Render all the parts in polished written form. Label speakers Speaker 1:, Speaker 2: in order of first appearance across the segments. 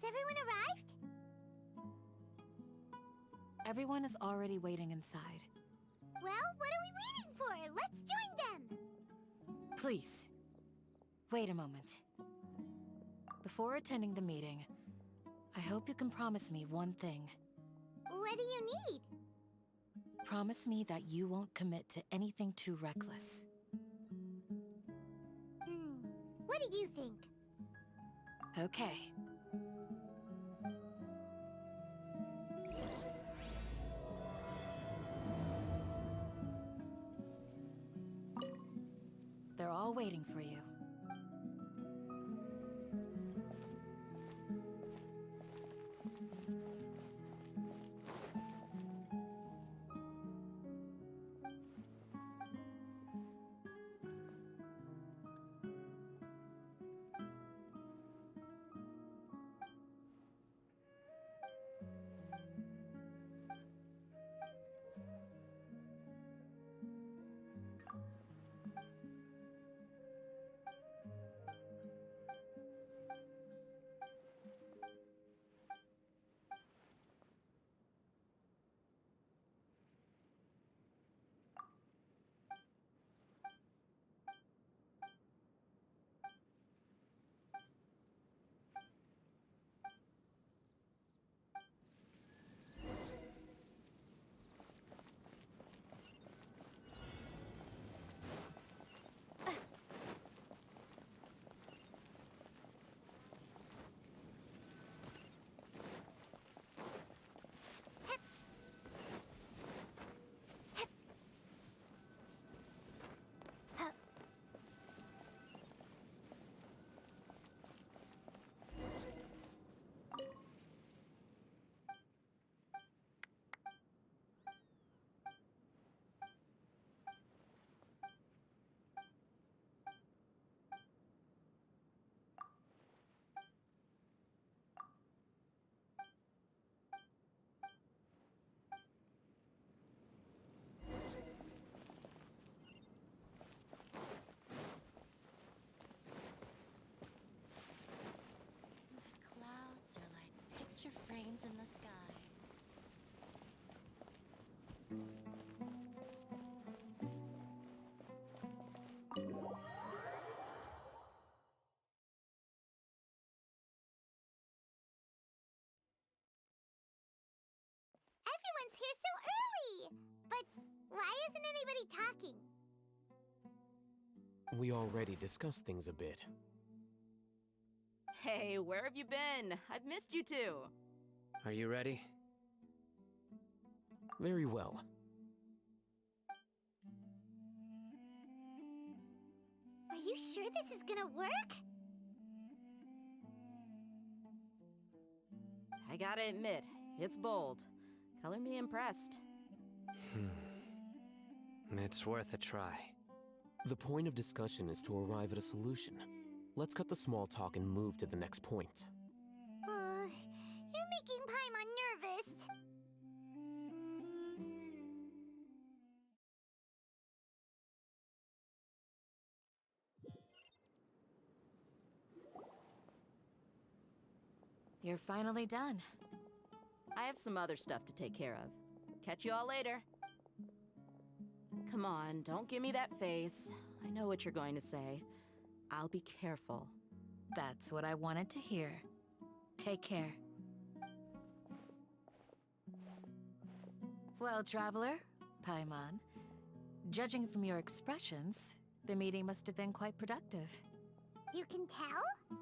Speaker 1: everyone arrived?
Speaker 2: Everyone is already waiting inside.
Speaker 1: Well, what are we waiting for? Let's join them!
Speaker 2: Please, wait a moment. Before attending the meeting, I hope you can promise me one thing.
Speaker 1: What do you need?
Speaker 2: Promise me that you won't commit to anything too reckless.
Speaker 1: What do you think?
Speaker 2: Okay. They're all waiting for you.
Speaker 3: Clouds are like picture frames in the sky.
Speaker 1: Everyone's here so early! But why isn't anybody talking?
Speaker 4: We already discussed things a bit.
Speaker 5: Hey, where have you been? I've missed you two.
Speaker 4: Are you ready? Very well.
Speaker 1: Are you sure this is gonna work?
Speaker 5: I gotta admit, it's bold. Color me impressed.
Speaker 4: It's worth a try. The point of discussion is to arrive at a solution. Let's cut the small talk and move to the next point.
Speaker 1: You're making Paimon nervous.
Speaker 2: You're finally done.
Speaker 5: I have some other stuff to take care of. Catch you all later. Come on, don't give me that face. I know what you're going to say. I'll be careful.
Speaker 2: That's what I wanted to hear. Take care. Well, traveler, Paimon, judging from your expressions, the meeting must have been quite productive.
Speaker 1: You can tell?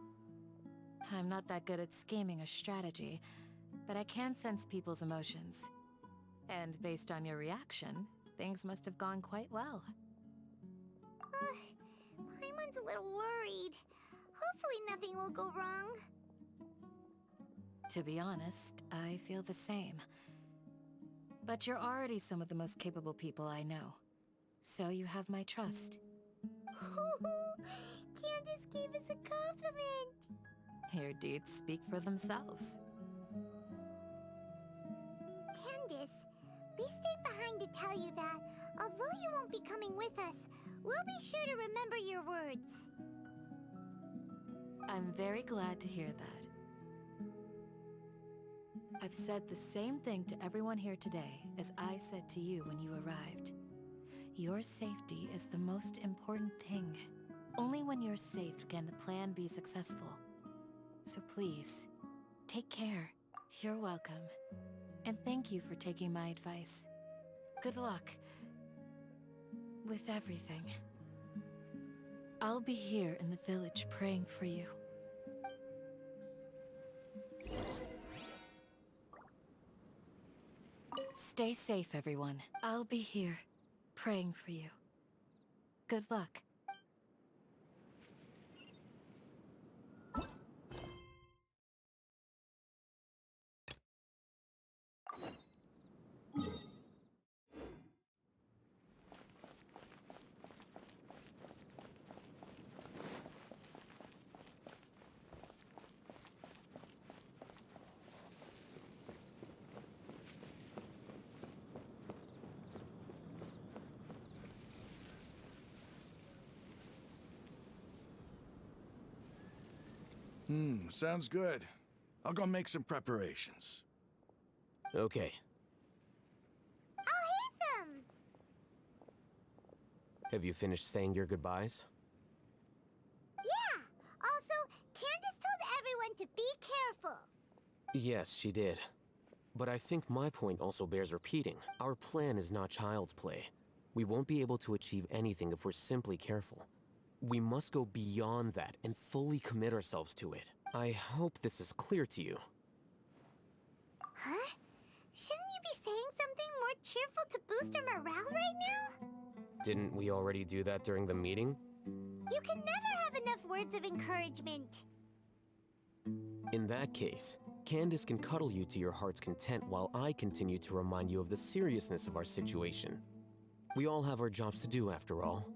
Speaker 2: I'm not that good at scheming or strategy, but I can sense people's emotions. And based on your reaction, things must have gone quite well.
Speaker 1: Paimon's a little worried. Hopefully nothing will go wrong.
Speaker 2: To be honest, I feel the same. But you're already some of the most capable people I know. So you have my trust.
Speaker 1: Candace gave us a compliment.
Speaker 2: Your deeds speak for themselves.
Speaker 1: Candace, we stayed behind to tell you that, although you won't be coming with us, we'll be sure to remember your words.
Speaker 2: I'm very glad to hear that. I've said the same thing to everyone here today as I said to you when you arrived. Your safety is the most important thing. Only when you're safe can the plan be successful. So please, take care. You're welcome. And thank you for taking my advice. Good luck with everything. I'll be here in the village praying for you. Stay safe, everyone. I'll be here, praying for you. Good luck.
Speaker 6: Sounds good. I'll go make some preparations.
Speaker 4: Okay.
Speaker 1: I'll hit them!
Speaker 4: Have you finished saying your goodbyes?
Speaker 1: Yeah! Also, Candace told everyone to be careful.
Speaker 4: Yes, she did. But I think my point also bears repeating. Our plan is not child's play. We won't be able to achieve anything if we're simply careful. We must go beyond that and fully commit ourselves to it. I hope this is clear to you.
Speaker 1: Huh? Shouldn't you be saying something more cheerful to boost our morale right now?
Speaker 4: Didn't we already do that during the meeting?
Speaker 1: You can never have enough words of encouragement.
Speaker 4: In that case, Candace can cuddle you to your heart's content while I continue to remind you of the seriousness of our situation. We all have our jobs to do, after all.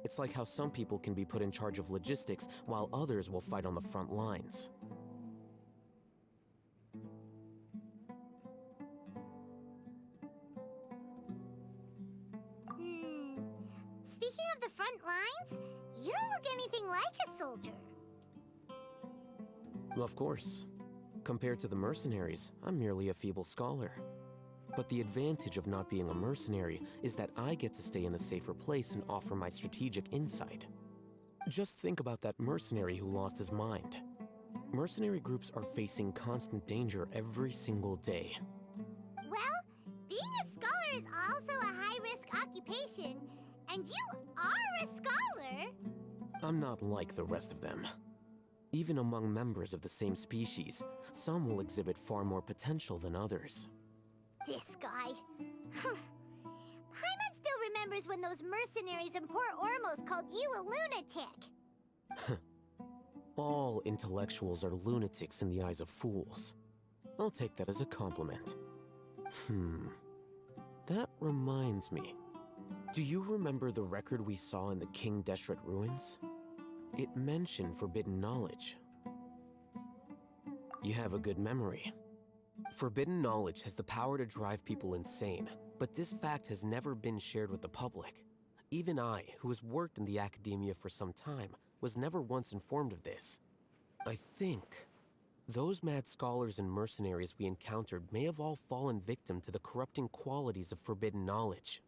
Speaker 4: It's like how some people can be put in charge of logistics while others will fight on the front lines.
Speaker 1: Speaking of the front lines, you don't look anything like a soldier.
Speaker 4: Of course. Compared to the mercenaries, I'm merely a feeble scholar. But the advantage of not being a mercenary is that I get to stay in a safer place and offer my strategic insight. Just think about that mercenary who lost his mind. Mercenary groups are facing constant danger every single day.
Speaker 1: Well, being a scholar is also a high-risk occupation, and you are a scholar!
Speaker 4: I'm not like the rest of them. Even among members of the same species, some will exhibit far more potential than others.
Speaker 1: This guy. Paimon still remembers when those mercenaries in Port Ormos called you a lunatic.
Speaker 4: All intellectuals are lunatics in the eyes of fools. I'll take that as a compliment. That reminds me. Do you remember the record we saw in the King Deshret ruins? It mentioned forbidden knowledge. You have a good memory. Forbidden knowledge has the power to drive people insane, but this fact has never been shared with the public. Even I, who has worked in the academia for some time, was never once informed of this. I think those mad scholars and mercenaries we encountered may have all fallen victim to the corrupting qualities of forbidden knowledge.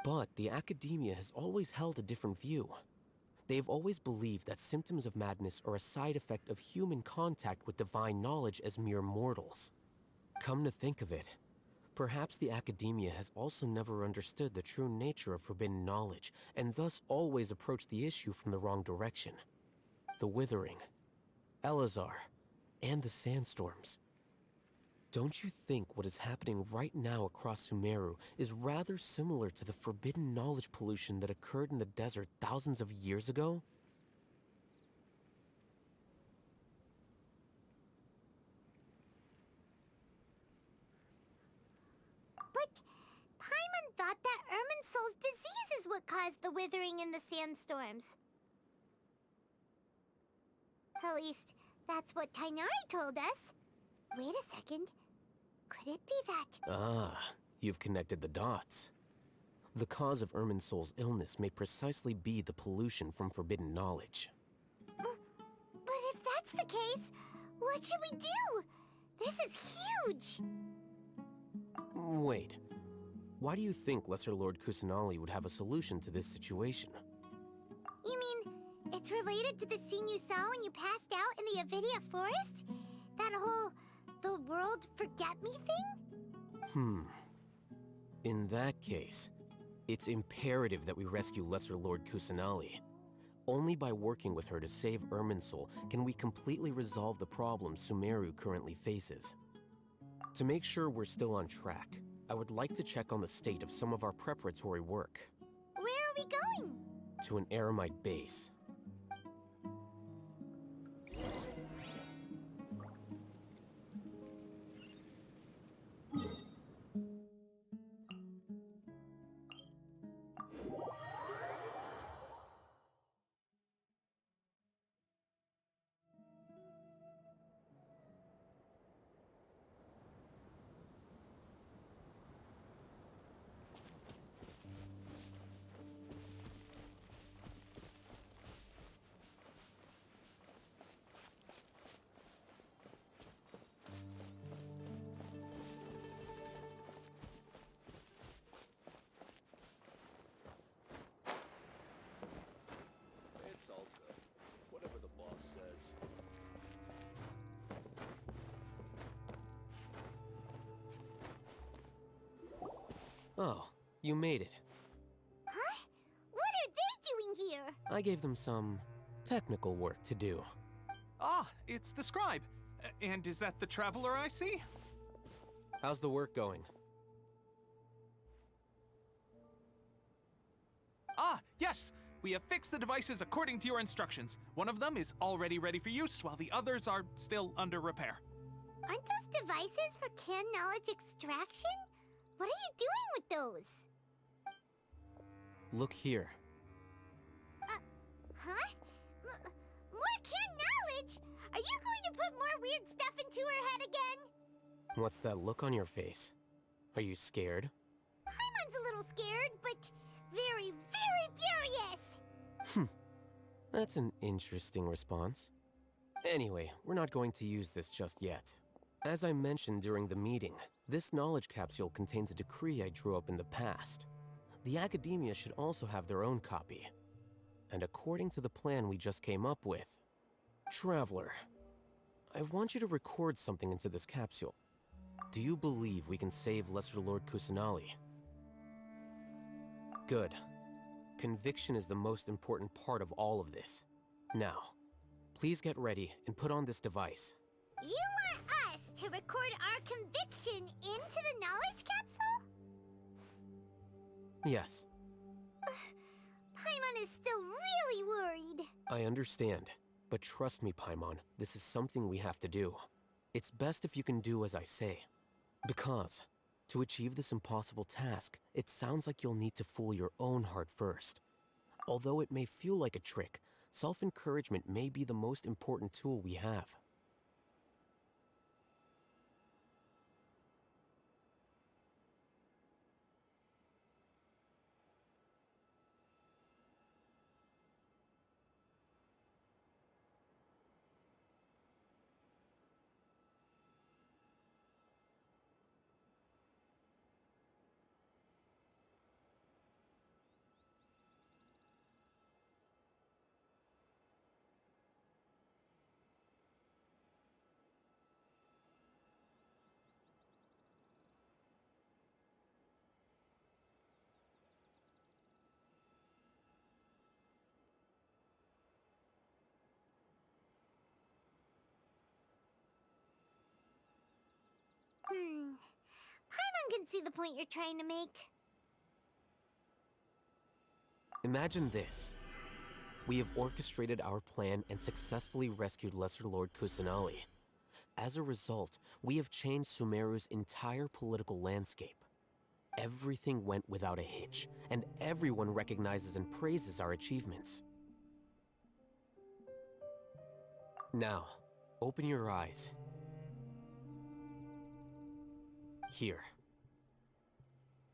Speaker 4: But the academia has always held a different view. They have always believed that symptoms of madness are a side effect of human contact with divine knowledge as mere mortals. Come to think of it, perhaps the academia has also never understood the true nature of forbidden knowledge, and thus always approached the issue from the wrong direction. The Withering, Elazar, and the Sandstorms. Don't you think what is happening right now across Sumeru is rather similar to the forbidden knowledge pollution that occurred in the desert thousands of years ago?
Speaker 1: But Paimon thought that Irminsul's disease is what caused the withering in the sandstorms. At least, that's what Tainari told us. Wait a second. Could it be that...
Speaker 4: Ah, you've connected the dots. The cause of Irminsul's illness may precisely be the pollution from forbidden knowledge.
Speaker 1: But if that's the case, what should we do? This is huge!
Speaker 4: Wait. Why do you think Lesser Lord Kusanali would have a solution to this situation?
Speaker 1: You mean, it's related to the scene you saw when you passed out in the Avidia Forest? That whole, the world forget me thing?
Speaker 4: In that case, it's imperative that we rescue Lesser Lord Kusanali. Only by working with her to save Irminsul can we completely resolve the problems Sumeru currently faces. To make sure we're still on track, I would like to check on the state of some of our preparatory work.
Speaker 1: Where are we going?
Speaker 4: To an Eremite base.
Speaker 7: It's all good. Whatever the boss says.
Speaker 4: Oh, you made it.
Speaker 1: Huh? What are they doing here?
Speaker 4: I gave them some technical work to do.
Speaker 8: Ah, it's the scribe. And is that the traveler I see?
Speaker 4: How's the work going?
Speaker 8: Ah, yes! We have fixed the devices according to your instructions. One of them is already ready for use, while the others are still under repair.
Speaker 1: Aren't those devices for can knowledge extraction? What are you doing with those?
Speaker 4: Look here.
Speaker 1: Huh? More can knowledge? Are you going to put more weird stuff into her head again?
Speaker 4: What's that look on your face? Are you scared?
Speaker 1: Paimon's a little scared, but very, very furious!
Speaker 4: That's an interesting response. Anyway, we're not going to use this just yet. As I mentioned during the meeting, this knowledge capsule contains a decree I drew up in the past. The academia should also have their own copy. And according to the plan we just came up with, Traveler, I want you to record something into this capsule. Do you believe we can save Lesser Lord Kusanali? Good. Conviction is the most important part of all of this. Now, please get ready and put on this device.
Speaker 1: You want us to record our conviction into the knowledge capsule?
Speaker 4: Yes,
Speaker 1: Paimon is still really worried.
Speaker 4: I understand. But trust me, Paimon, this is something we have to do. It's best if you can do as I say. Because, to achieve this impossible task, it sounds like you'll need to fool your own heart first. Although it may feel like a trick, self-encouragement may be the most important tool we have.
Speaker 1: Paimon can see the point you're trying to make.
Speaker 4: Imagine this. We have orchestrated our plan and successfully rescued Lesser Lord Kusanali. As a result, we have changed Sumeru's entire political landscape. Everything went without a hitch, and everyone recognizes and praises our achievements. Now, open your eyes. Here.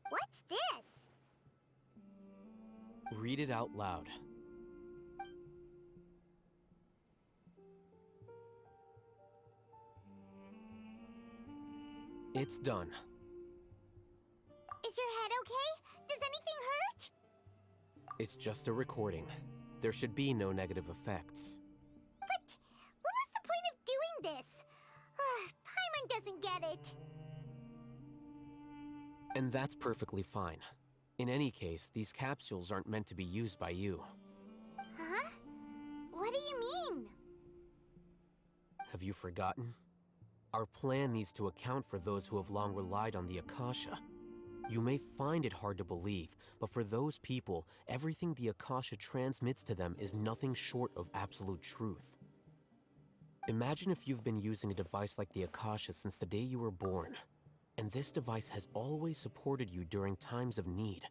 Speaker 1: What's this?
Speaker 4: Read it out loud. It's done.
Speaker 1: Is your head okay? Does anything hurt?
Speaker 4: It's just a recording. There should be no negative effects.
Speaker 1: But what was the point of doing this? Paimon doesn't get it.
Speaker 4: And that's perfectly fine. In any case, these capsules aren't meant to be used by you.
Speaker 1: Huh? What do you mean?
Speaker 4: Have you forgotten? Our plan needs to account for those who have long relied on the Akasha. You may find it hard to believe, but for those people, everything the Akasha transmits to them is nothing short of absolute truth. Imagine if you've been using a device like the Akasha since the day you were born, and this device has always supported you during times of need.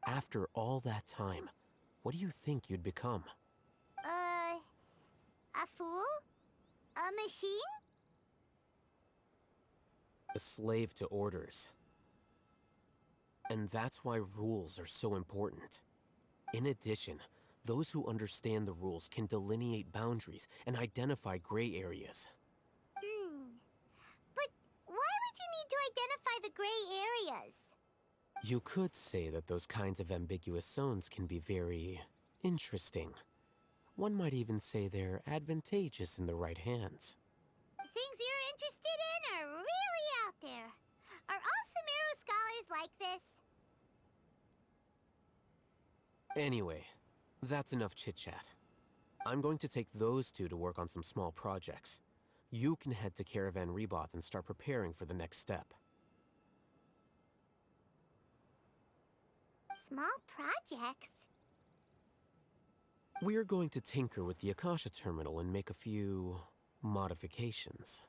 Speaker 4: After all that time, what do you think you'd become?
Speaker 1: A fool? A machine?
Speaker 4: A slave to orders. And that's why rules are so important. In addition, those who understand the rules can delineate boundaries and identify gray areas.
Speaker 1: But why would you need to identify the gray areas?
Speaker 4: You could say that those kinds of ambiguous zones can be very interesting. One might even say they're advantageous in the right hands.
Speaker 1: Things you're interested in are really out there. Are all Sumeru scholars like this?
Speaker 4: Anyway, that's enough chit-chat. I'm going to take those two to work on some small projects. You can head to Caravan Rebot and start preparing for the next step.
Speaker 1: Small projects?
Speaker 4: We're going to tinker with the Akasha terminal and make a few modifications.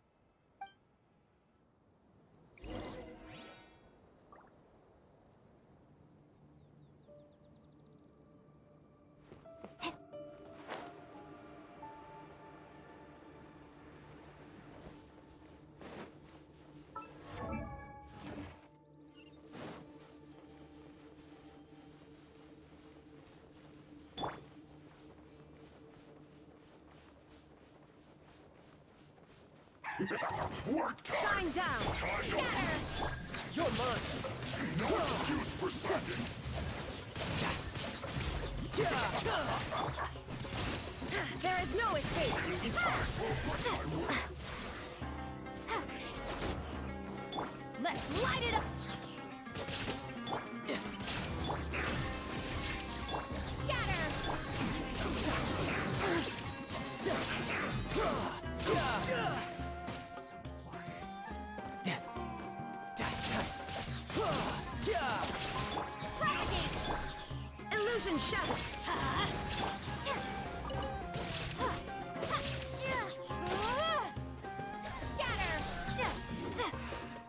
Speaker 6: Work time!
Speaker 2: Shine down!
Speaker 6: You're mine! No excuse for slacking!
Speaker 2: There is no escape! Let's light it up! Illusion shattered!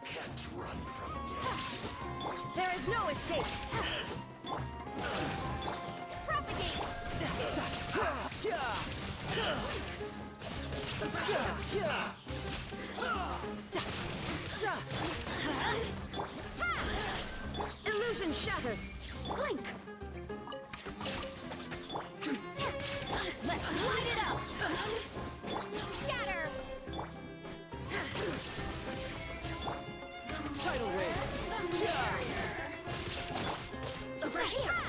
Speaker 6: Can't run from death.
Speaker 2: There is no escape! Illusion shattered! Blink! Let's light it up! Scatter!
Speaker 4: Tidal wave!
Speaker 2: Over here!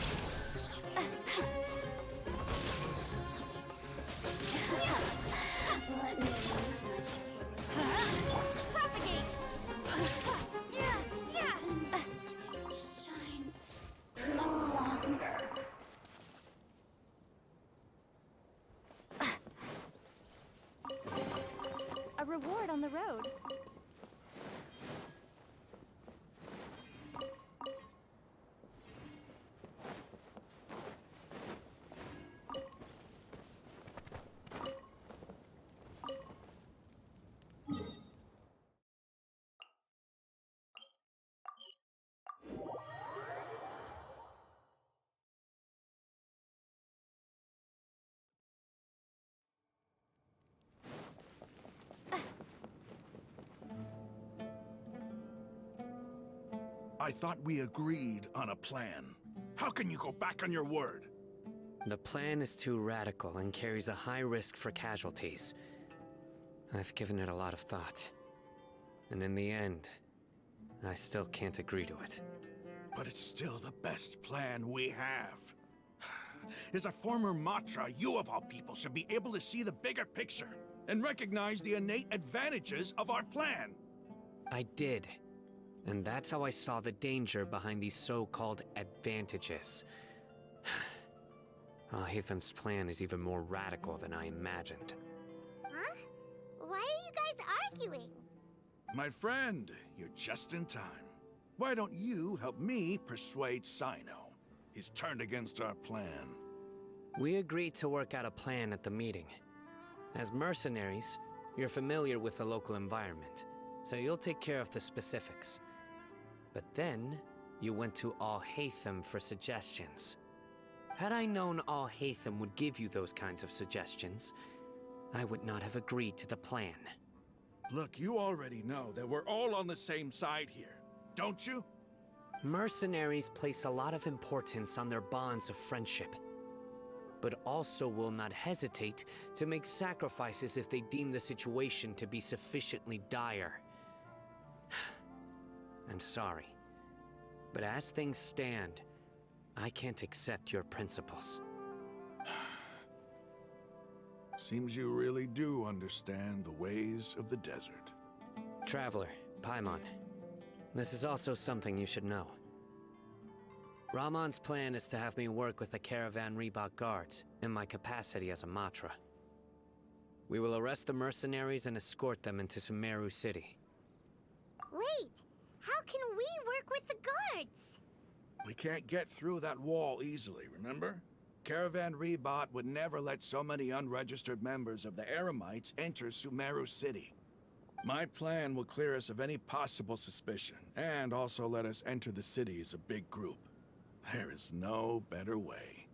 Speaker 3: Let me amuse myself
Speaker 2: Propagate!
Speaker 3: a little. Shine.
Speaker 6: I thought we agreed on a plan. How can you go back on your word?
Speaker 9: The plan is too radical and carries a high risk for casualties. I've given it a lot of thought. And in the end, I still can't agree to it.
Speaker 6: But it's still the best plan we have. As a former Matra, you of all people should be able to see the bigger picture and recognize the innate advantages of our plan.
Speaker 9: I did. And that's how I saw the danger behind these so-called advantages. Hatham's plan is even more radical than I imagined.
Speaker 1: Huh? Why are you guys arguing?
Speaker 6: My friend, you're just in time. Why don't you help me persuade Sino? He's turned against our plan.
Speaker 9: We agreed to work out a plan at the meeting. As mercenaries, you're familiar with the local environment, so you'll take care of the specifics. But then, you went to Al-Hatham for suggestions. Had I known Al-Hatham would give you those kinds of suggestions, I would not have agreed to the plan.
Speaker 6: Look, you already know that we're all on the same side here, don't you?
Speaker 9: Mercenaries place a lot of importance on their bonds of friendship, but also will not hesitate to make sacrifices if they deem the situation to be sufficiently dire. I'm sorry, but as things stand, I can't accept your principles.
Speaker 6: Seems you really do understand the ways of the desert.
Speaker 9: Traveler, Paimon, this is also something you should know. Ramon's plan is to have me work with the Caravan Reebok guards in my capacity as a Matra. We will arrest the mercenaries and escort them into Sumeru City.
Speaker 1: Wait, how can we work with the guards?
Speaker 6: We can't get through that wall easily, remember? Caravan Reebok would never let so many unregistered members of the Eremites enter Sumeru City. My plan will clear us of any possible suspicion, and also let us enter the city as a big group. There is no better way.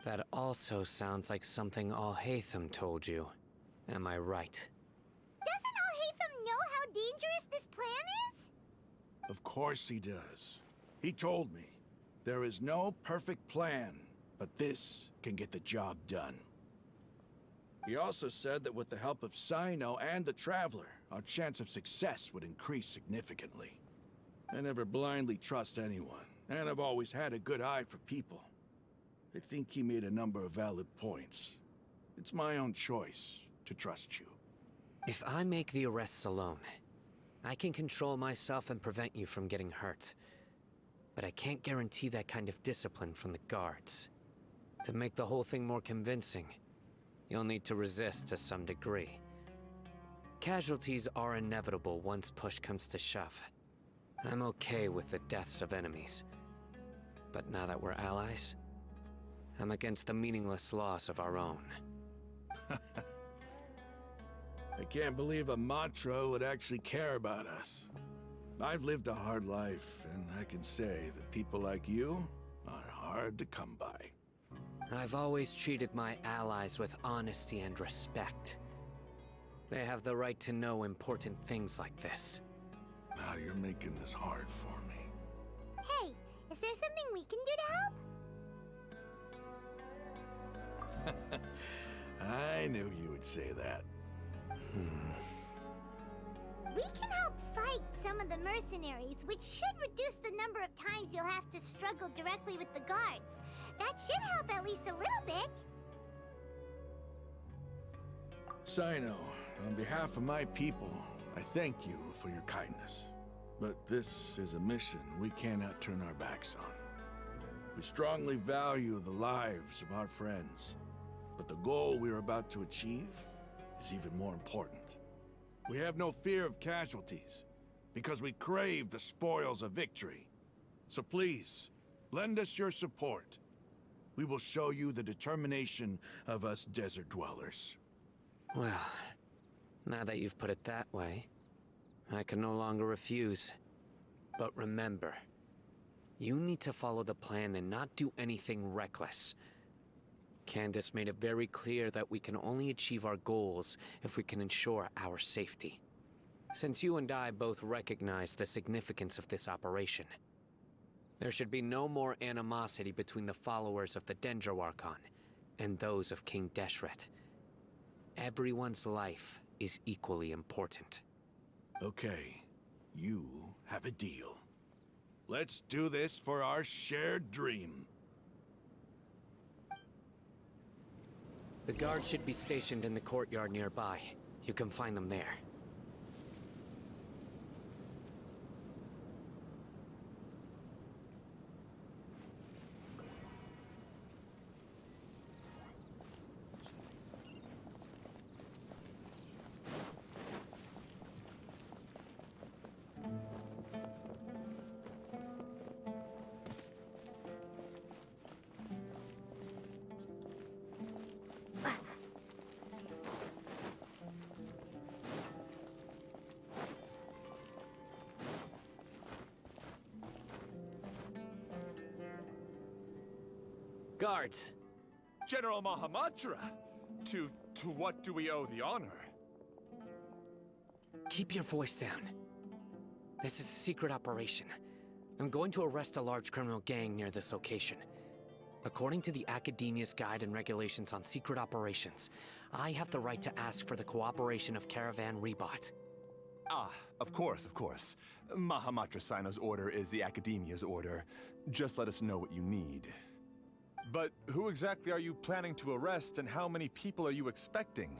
Speaker 9: That also sounds like something Al-Hatham told you. Am I right?
Speaker 1: Doesn't Al-Hatham know how dangerous this plan is?
Speaker 6: Of course he does. He told me, there is no perfect plan, but this can get the job done. He also said that with the help of Sino and the Traveler, our chance of success would increase significantly. I never blindly trust anyone, and I've always had a good eye for people. I think he made a number of valid points. It's my own choice to trust you.
Speaker 9: If I make the arrests alone, I can control myself and prevent you from getting hurt. But I can't guarantee that kind of discipline from the guards. To make the whole thing more convincing, you'll need to resist to some degree. Casualties are inevitable once push comes to shove. I'm okay with the deaths of enemies. But now that we're allies, I'm against the meaningless loss of our own.
Speaker 6: I can't believe a Matra would actually care about us. I've lived a hard life, and I can say that people like you are hard to come by.
Speaker 9: I've always treated my allies with honesty and respect. They have the right to know important things like this.
Speaker 6: Now you're making this hard for me.
Speaker 1: Hey, is there something we can do to help?
Speaker 6: I knew you would say that.
Speaker 1: We can help fight some of the mercenaries, which should reduce the number of times you'll have to struggle directly with the guards. That should help at least a little bit.
Speaker 6: Sino, on behalf of my people, I thank you for your kindness. But this is a mission we cannot turn our backs on. We strongly value the lives of our friends, but the goal we are about to achieve is even more important. We have no fear of casualties, because we crave the spoils of victory. So please, lend us your support. We will show you the determination of us desert dwellers.
Speaker 9: Well, now that you've put it that way, I can no longer refuse. But remember, you need to follow the plan and not do anything reckless. Candace made it very clear that we can only achieve our goals if we can ensure our safety. Since you and I both recognize the significance of this operation, there should be no more animosity between the followers of the Dendro Archon and those of King Deshret. Everyone's life is equally important.
Speaker 6: Okay, you have a deal. Let's do this for our shared dream.
Speaker 9: The guards should be stationed in the courtyard nearby. You can find them there. Guards!
Speaker 7: General Mahamatra! To what do we owe the honor?
Speaker 9: Keep your voice down. This is a secret operation. I'm going to arrest a large criminal gang near this location. According to the Academia's Guide and Regulations on Secret Operations, I have the right to ask for the cooperation of Caravan Rebot.
Speaker 7: Ah, of course, of course. Mahamatra Sino's order is the Academia's order. Just let us know what you need. But who exactly are you planning to arrest, and how many people are you expecting?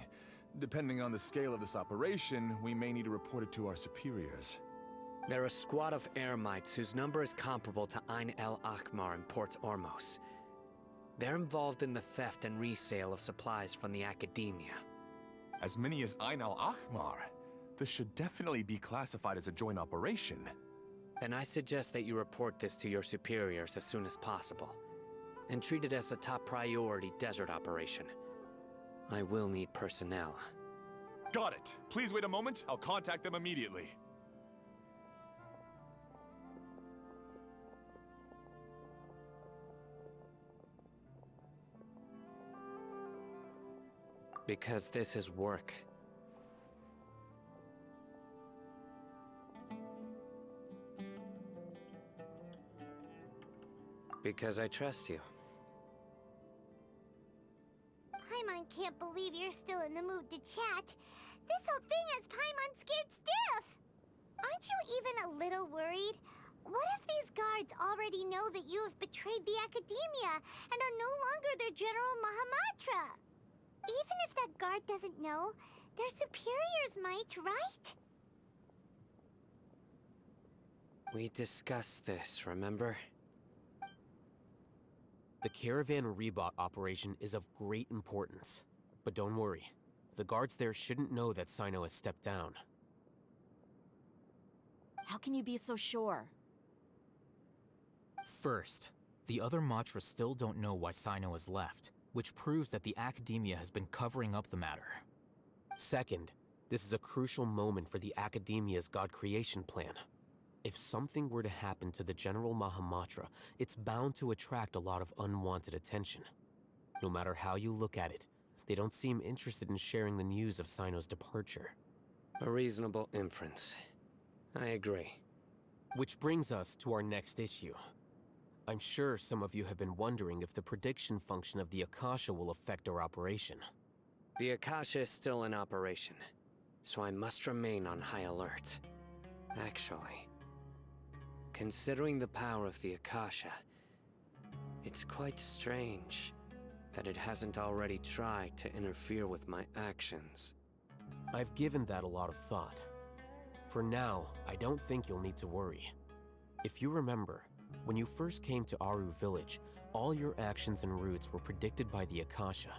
Speaker 7: Depending on the scale of this operation, we may need to report it to our superiors.
Speaker 9: They're a squad of Eremites whose number is comparable to Ain El Akmar in Port Ormos. They're involved in the theft and resale of supplies from the Academia.
Speaker 7: As many as Ain al-Ahmar? This should definitely be classified as a joint operation.
Speaker 9: Then I suggest that you report this to your superiors as soon as possible, and treat it as a top priority desert operation. I will need personnel.
Speaker 7: Got it. Please wait a moment. I'll contact them immediately.
Speaker 9: Because this is work. Because I trust you.
Speaker 1: Paimon can't believe you're still in the mood to chat. This whole thing has Paimon scared stiff. Aren't you even a little worried? What if these guards already know that you have betrayed the Academia and are no longer their General Mahamatra? Even if that guard doesn't know, their superiors might, right?
Speaker 9: We discussed this, remember?
Speaker 4: The Caravan Rebot operation is of great importance. But don't worry, the guards there shouldn't know that Sino has stepped down.
Speaker 5: How can you be so sure?
Speaker 10: First, the other Matra still don't know why Sino has left, which proves that the Academia has been covering up the matter.
Speaker 4: Second, this is a crucial moment for the Academia's God creation plan. If something were to happen to the General Mahamatra, it's bound to attract a lot of unwanted attention. No matter how you look at it, they don't seem interested in sharing the news of Sino's departure.
Speaker 9: A reasonable inference. I agree.
Speaker 4: Which brings us to our next issue. I'm sure some of you have been wondering if the prediction function of the Akasha will affect our operation.
Speaker 9: The Akasha is still in operation, so I must remain on high alert. Actually, considering the power of the Akasha, it's quite strange that it hasn't already tried to interfere with my actions.
Speaker 4: I've given that a lot of thought. For now, I don't think you'll need to worry. If you remember, when you first came to Aru Village, all your actions and routes were predicted by the Akasha.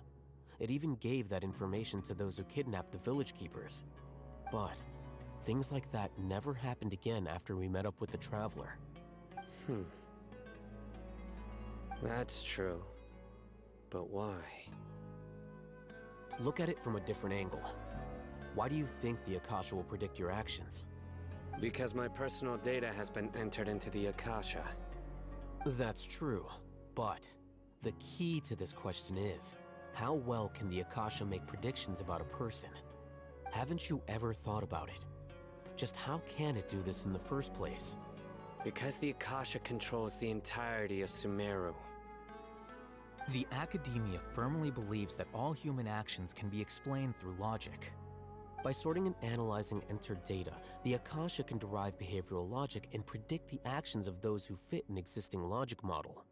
Speaker 4: It even gave that information to those who kidnapped the village keepers. But things like that never happened again after we met up with the Traveler.
Speaker 9: That's true. But why?
Speaker 4: Look at it from a different angle. Why do you think the Akasha will predict your actions?
Speaker 9: Because my personal data has been entered into the Akasha.
Speaker 4: That's true, but the key to this question is, how well can the Akasha make predictions about a person? Haven't you ever thought about it? just how can it do this in the first place?
Speaker 9: Because the Akasha controls the entirety of Sumeru.
Speaker 10: The Academia firmly believes that all human actions can be explained through logic.
Speaker 4: By sorting and analyzing entered data, the Akasha can derive behavioral logic and predict the actions of those who fit an existing logic model.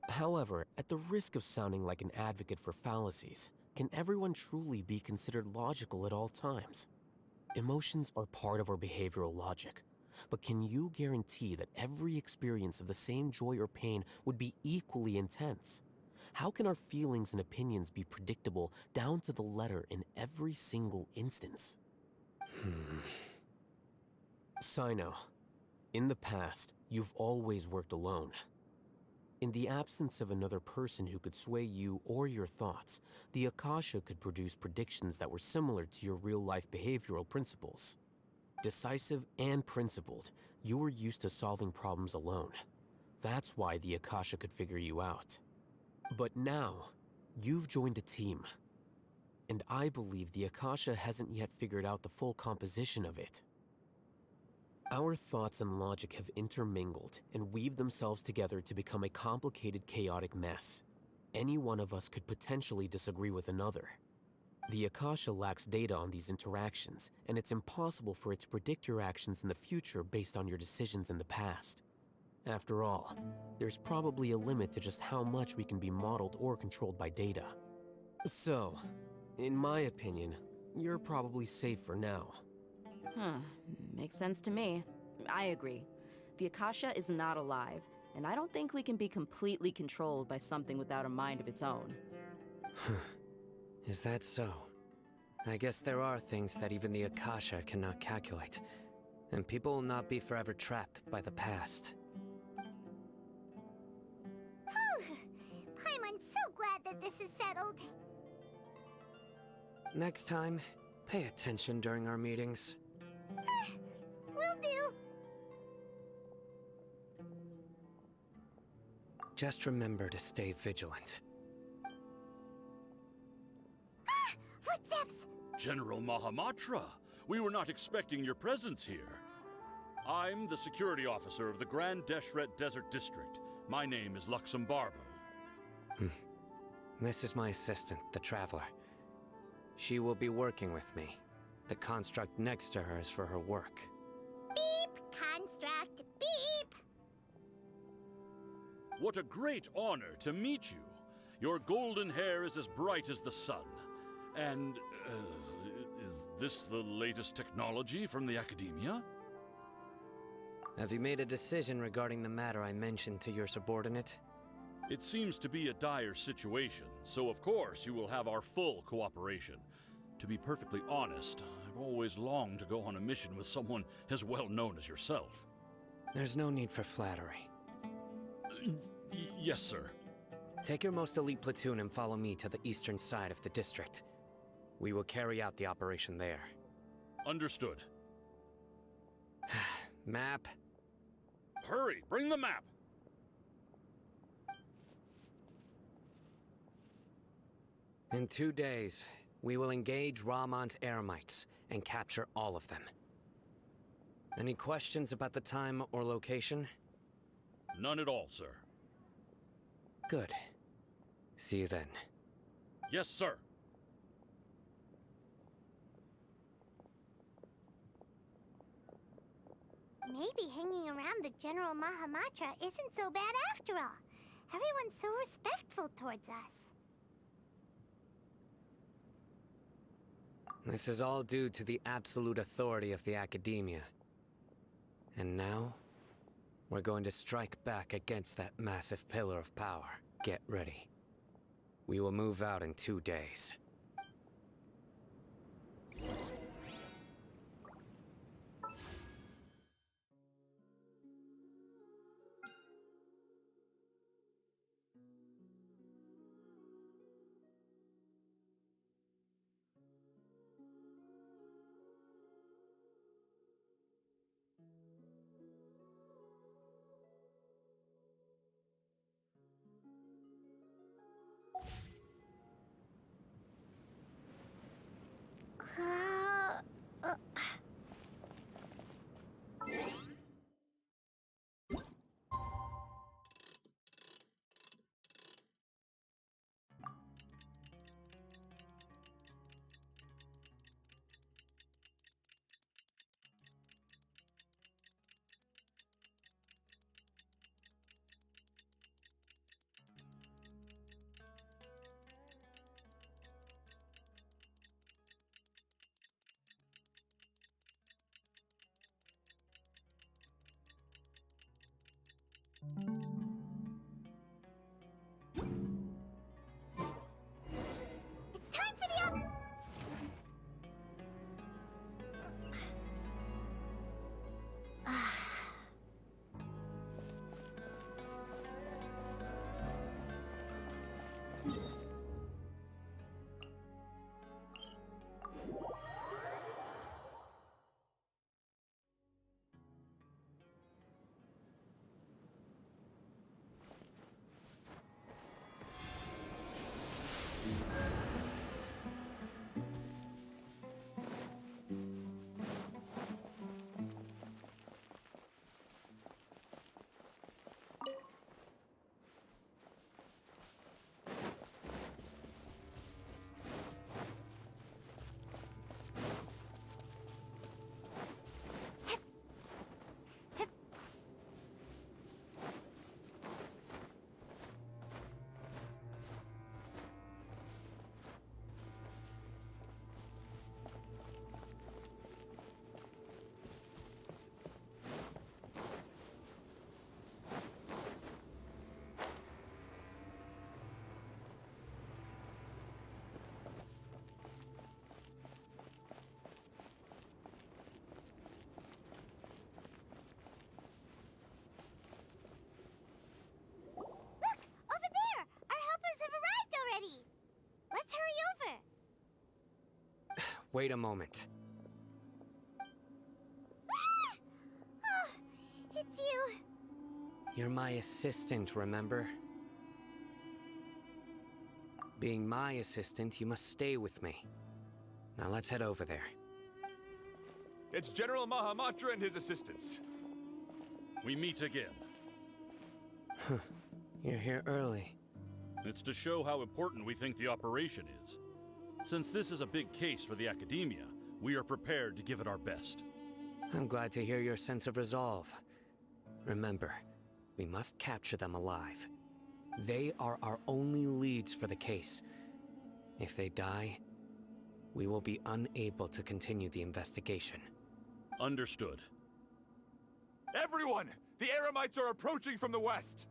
Speaker 4: However, at the risk of sounding like an advocate for fallacies, can everyone truly be considered logical at all times? Emotions are part of our behavioral logic, but can you guarantee that every experience of the same joy or pain would be equally intense? How can our feelings and opinions be predictable down to the letter in every single instance? Sino, in the past, you've always worked alone. In the absence of another person who could sway you or your thoughts, the Akasha could produce predictions that were similar to your real-life behavioral principles. Decisive and principled, you were used to solving problems alone. That's why the Akasha could figure you out. But now, you've joined a team. And I believe the Akasha hasn't yet figured out the full composition of it. Our thoughts and logic have intermingled and weaved themselves together to become a complicated, chaotic mess. Any one of us could potentially disagree with another. The Akasha lacks data on these interactions, and it's impossible for it to predict your actions in the future based on your decisions in the past. After all, there's probably a limit to just how much we can be modeled or controlled by data. So, in my opinion, you're probably safe for now.
Speaker 5: Huh, makes sense to me. I agree. The Akasha is not alive, and I don't think we can be completely controlled by something without a mind of its own.
Speaker 9: Is that so? I guess there are things that even the Akasha cannot calculate, and people will not be forever trapped by the past.
Speaker 1: Paimon's so glad that this is settled.
Speaker 9: Next time, pay attention during our meetings.
Speaker 1: Will do.
Speaker 9: Just remember to stay vigilant.
Speaker 1: Footsteps!
Speaker 11: General Mahamatra, we were not expecting your presence here. I'm the security officer of the Grand Deshret Desert District. My name is Luxembarbo.
Speaker 9: This is my assistant, the Traveler. She will be working with me. The construct next to her is for her work.
Speaker 1: Beep! Construct, beep!
Speaker 11: What a great honor to meet you. Your golden hair is as bright as the sun. And, is this the latest technology from the Academia?
Speaker 9: Have you made a decision regarding the matter I mentioned to your subordinate?
Speaker 11: It seems to be a dire situation, so of course you will have our full cooperation. To be perfectly honest, I've always longed to go on a mission with someone as well known as yourself.
Speaker 9: There's no need for flattery.
Speaker 11: Yes, sir.
Speaker 9: Take your most elite platoon and follow me to the eastern side of the district. We will carry out the operation there.
Speaker 11: Understood.
Speaker 9: Map?
Speaker 11: Hurry, bring the map!
Speaker 9: In 2 days, we will engage Rahman's Eremites and capture all of them. Any questions about the time or location?
Speaker 11: None at all, sir.
Speaker 9: Good. See you then.
Speaker 11: Yes, sir.
Speaker 1: Maybe hanging around the General Mahamatra isn't so bad after all. Everyone's so respectful towards us.
Speaker 9: This is all due to the absolute authority of the Academia. And now, we're going to strike back against that massive pillar of power. Get ready. We will move out in 2 days.
Speaker 1: It's time for the Let's hurry over!
Speaker 9: Wait a moment.
Speaker 1: Ah! Oh, it's you!
Speaker 9: You're my assistant, remember? Being my assistant, you must stay with me. Now let's head over there.
Speaker 7: It's General Mahamatra and his assistants.
Speaker 11: We meet again.
Speaker 9: You're here early.
Speaker 11: It's to show how important we think the operation is. Since this is a big case for the Academia, we are prepared to give it our best.
Speaker 9: I'm glad to hear your sense of resolve. Remember, we must capture them alive. They are our only leads for the case. If they die, we will be unable to continue the investigation.
Speaker 11: Understood.
Speaker 7: Everyone! The Eremites are approaching from the west!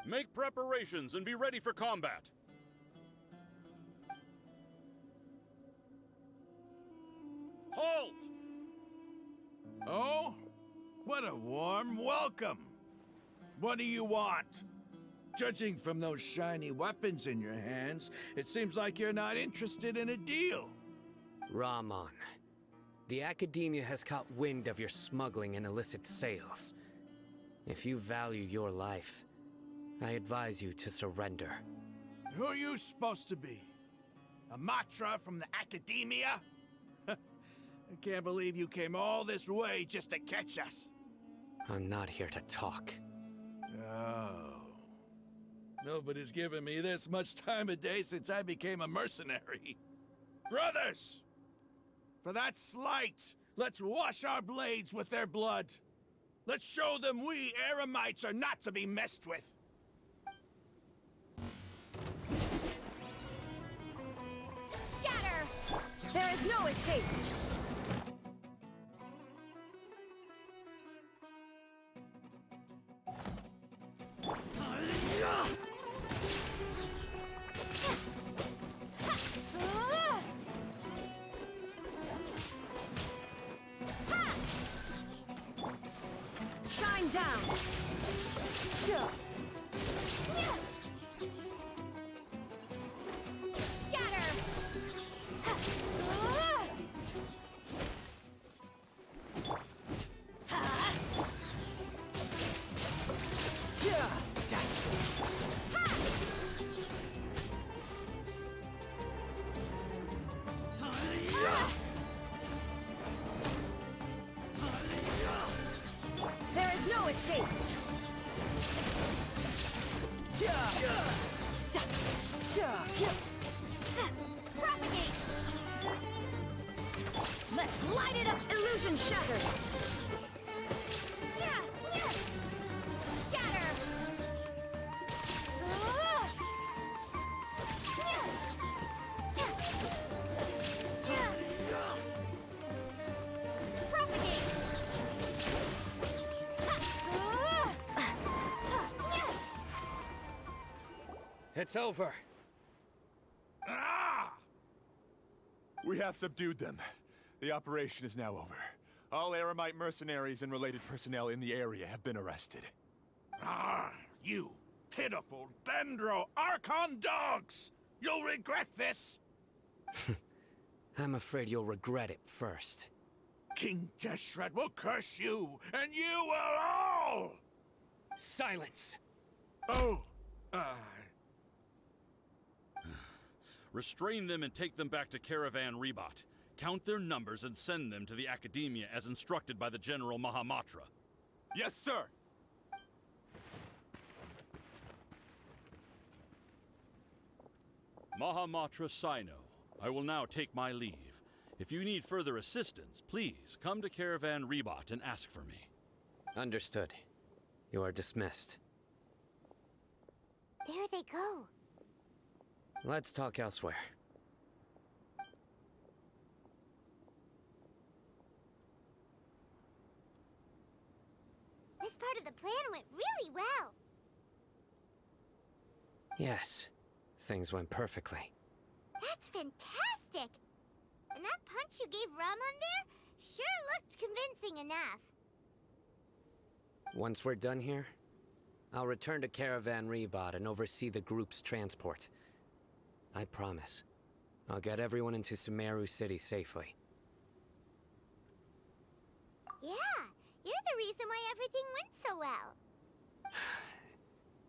Speaker 11: Make preparations and be ready for combat. Halt!
Speaker 6: Oh? What a warm welcome! What do you want? Judging from those shiny weapons in your hands, it seems like you're not interested in a deal.
Speaker 9: Rahman, the Academia has caught wind of your smuggling and illicit sales. If you value your life, I advise you to surrender.
Speaker 6: Who are you supposed to be? A Matra from the Academia? I can't believe you came all this way just to catch us.
Speaker 9: I'm not here to talk.
Speaker 6: Oh. Nobody's given me this much time of day since I became a mercenary. Brothers! For that slight, let's wash our blades with their blood. Let's show them we Eremites are not to be messed with.
Speaker 1: Scatter!
Speaker 3: There is no escape! Shine down!
Speaker 1: Scatter!
Speaker 3: There is no escape!
Speaker 1: Propagate!
Speaker 3: Let's light it up! Illusion shattered!
Speaker 1: Scatter! Propagate!
Speaker 9: It's over.
Speaker 7: Ah! We have subdued them. The operation is now over. All Eremite mercenaries and related personnel in the area have been arrested.
Speaker 6: Ah, you pitiful Dendro Archon dogs! You'll regret this!
Speaker 9: I'm afraid you'll regret it first.
Speaker 6: King Jeshret will curse you, and you will all!
Speaker 9: Silence!
Speaker 6: Oh,
Speaker 11: Restrain them and take them back to Caravan Rebot. Count their numbers and send them to the Academia as instructed by the General Mahamatra.
Speaker 7: Yes, sir!
Speaker 11: Mahamatra Sino, I will now take my leave. If you need further assistance, please come to Caravan Rebot and ask for me.
Speaker 9: Understood. You are dismissed.
Speaker 1: There they go.
Speaker 9: Let's talk elsewhere.
Speaker 1: This part of the plan went really well.
Speaker 9: Yes, things went perfectly.
Speaker 1: That's fantastic! And that punch you gave Ramon there sure looked convincing enough.
Speaker 9: Once we're done here, I'll return to Caravan Rebot and oversee the group's transport. I promise. I'll get everyone into Sumeru City safely.
Speaker 1: Yeah, you're the reason why everything went so well.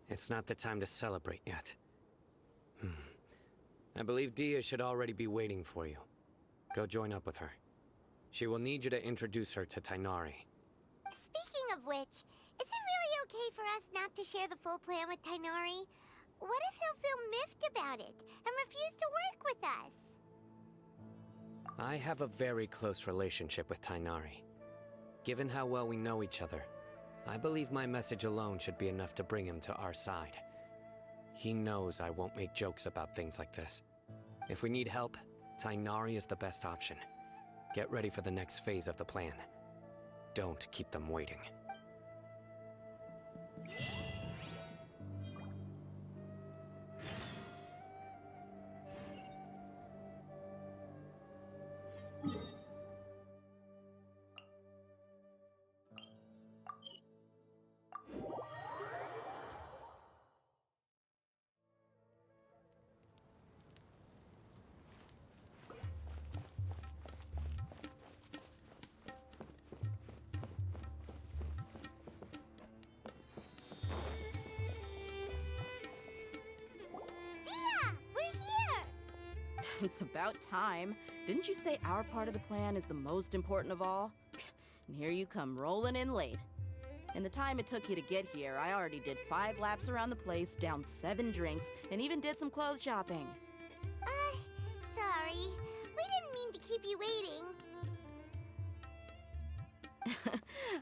Speaker 9: It's not the time to celebrate yet. I believe Dia should already be waiting for you. Go join up with her. She will need you to introduce her to Tainari.
Speaker 1: Speaking of which, is it really okay for us not to share the full plan with Tainari? What if he'll feel miffed about it and refuse to work with us?
Speaker 9: I have a very close relationship with Tainari. Given how well we know each other, I believe my message alone should be enough to bring him to our side. He knows I won't make jokes about things like this. If we need help, Tainari is the best option. Get ready for the next phase of the plan. Don't keep them waiting.
Speaker 5: It's about time. Didn't you say our part of the plan is the most important of all? And here you come rolling in late. In the time it took you to get here, I already did 5 laps around the place, downed 7 drinks, and even did some clothes shopping.
Speaker 1: Sorry. We didn't mean to keep you waiting.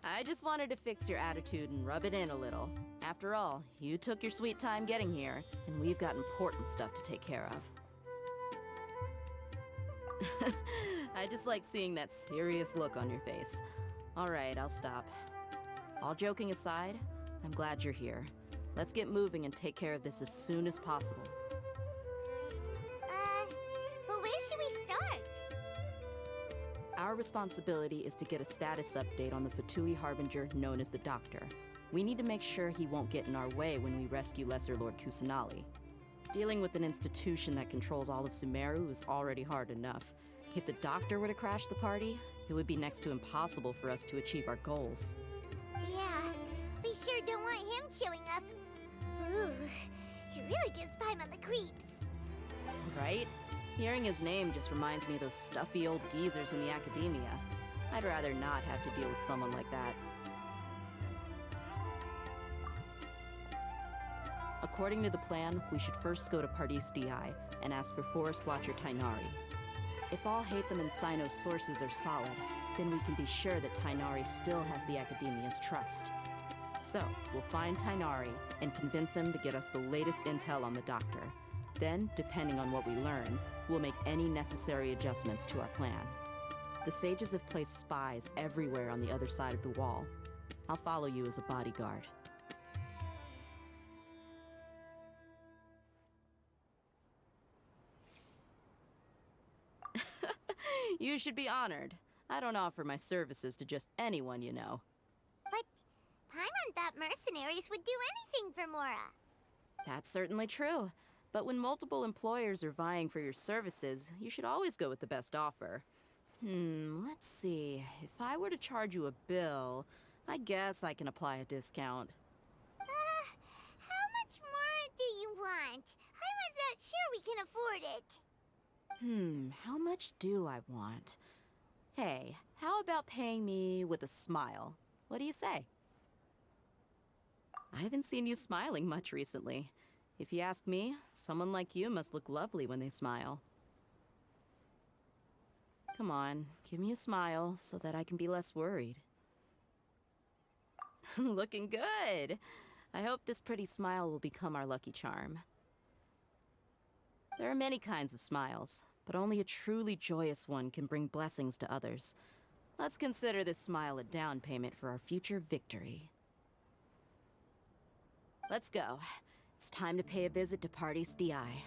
Speaker 5: I just wanted to fix your attitude and rub it in a little. After all, you took your sweet time getting here, and we've got important stuff to take care of. I just like seeing that serious look on your face. All right, I'll stop. All joking aside, I'm glad you're here. Let's get moving and take care of this as soon as possible.
Speaker 1: But where should we start?
Speaker 5: Our responsibility is to get a status update on the Fatui Harbinger known as the Doctor. We need to make sure he won't get in our way when we rescue Lesser Lord Kusanali. Dealing with an institution that controls all of Sumeru is already hard enough. If the Doctor were to crash the party, it would be next to impossible for us to achieve our goals.
Speaker 1: Yeah, we sure don't want him showing up. Ooh, he really gives Paimon the creeps.
Speaker 5: Right? Hearing his name just reminds me of those stuffy old geezers in the Academia. I'd rather not have to deal with someone like that. According to the plan, we should first go to Pardis Di and ask for Forest Watcher Tainari. If all Hatham and Sino's sources are solid, then we can be sure that Tainari still has the Academia's trust. So, we'll find Tainari and convince him to get us the latest intel on the Doctor. Then, depending on what we learn, we'll make any necessary adjustments to our plan. The sages have placed spies everywhere on the other side of the wall. I'll follow you as a bodyguard. You should be honored. I don't offer my services to just anyone you know.
Speaker 1: But Paimon thought mercenaries would do anything for Mora.
Speaker 5: That's certainly true. But when multiple employers are vying for your services, you should always go with the best offer. Let's see. If I were to charge you a bill, I guess I can apply a discount.
Speaker 1: How much more do you want? Paimon's not sure we can afford it.
Speaker 5: How much do I want? Hey, how about paying me with a smile? What do you say? I haven't seen you smiling much recently. If you ask me, someone like you must look lovely when they smile. Come on, give me a smile so that I can be less worried. Looking good! I hope this pretty smile will become our lucky charm. There are many kinds of smiles, but only a truly joyous one can bring blessings to others. Let's consider this smile a down payment for our future victory. Let's go. It's time to pay a visit to Party's DI.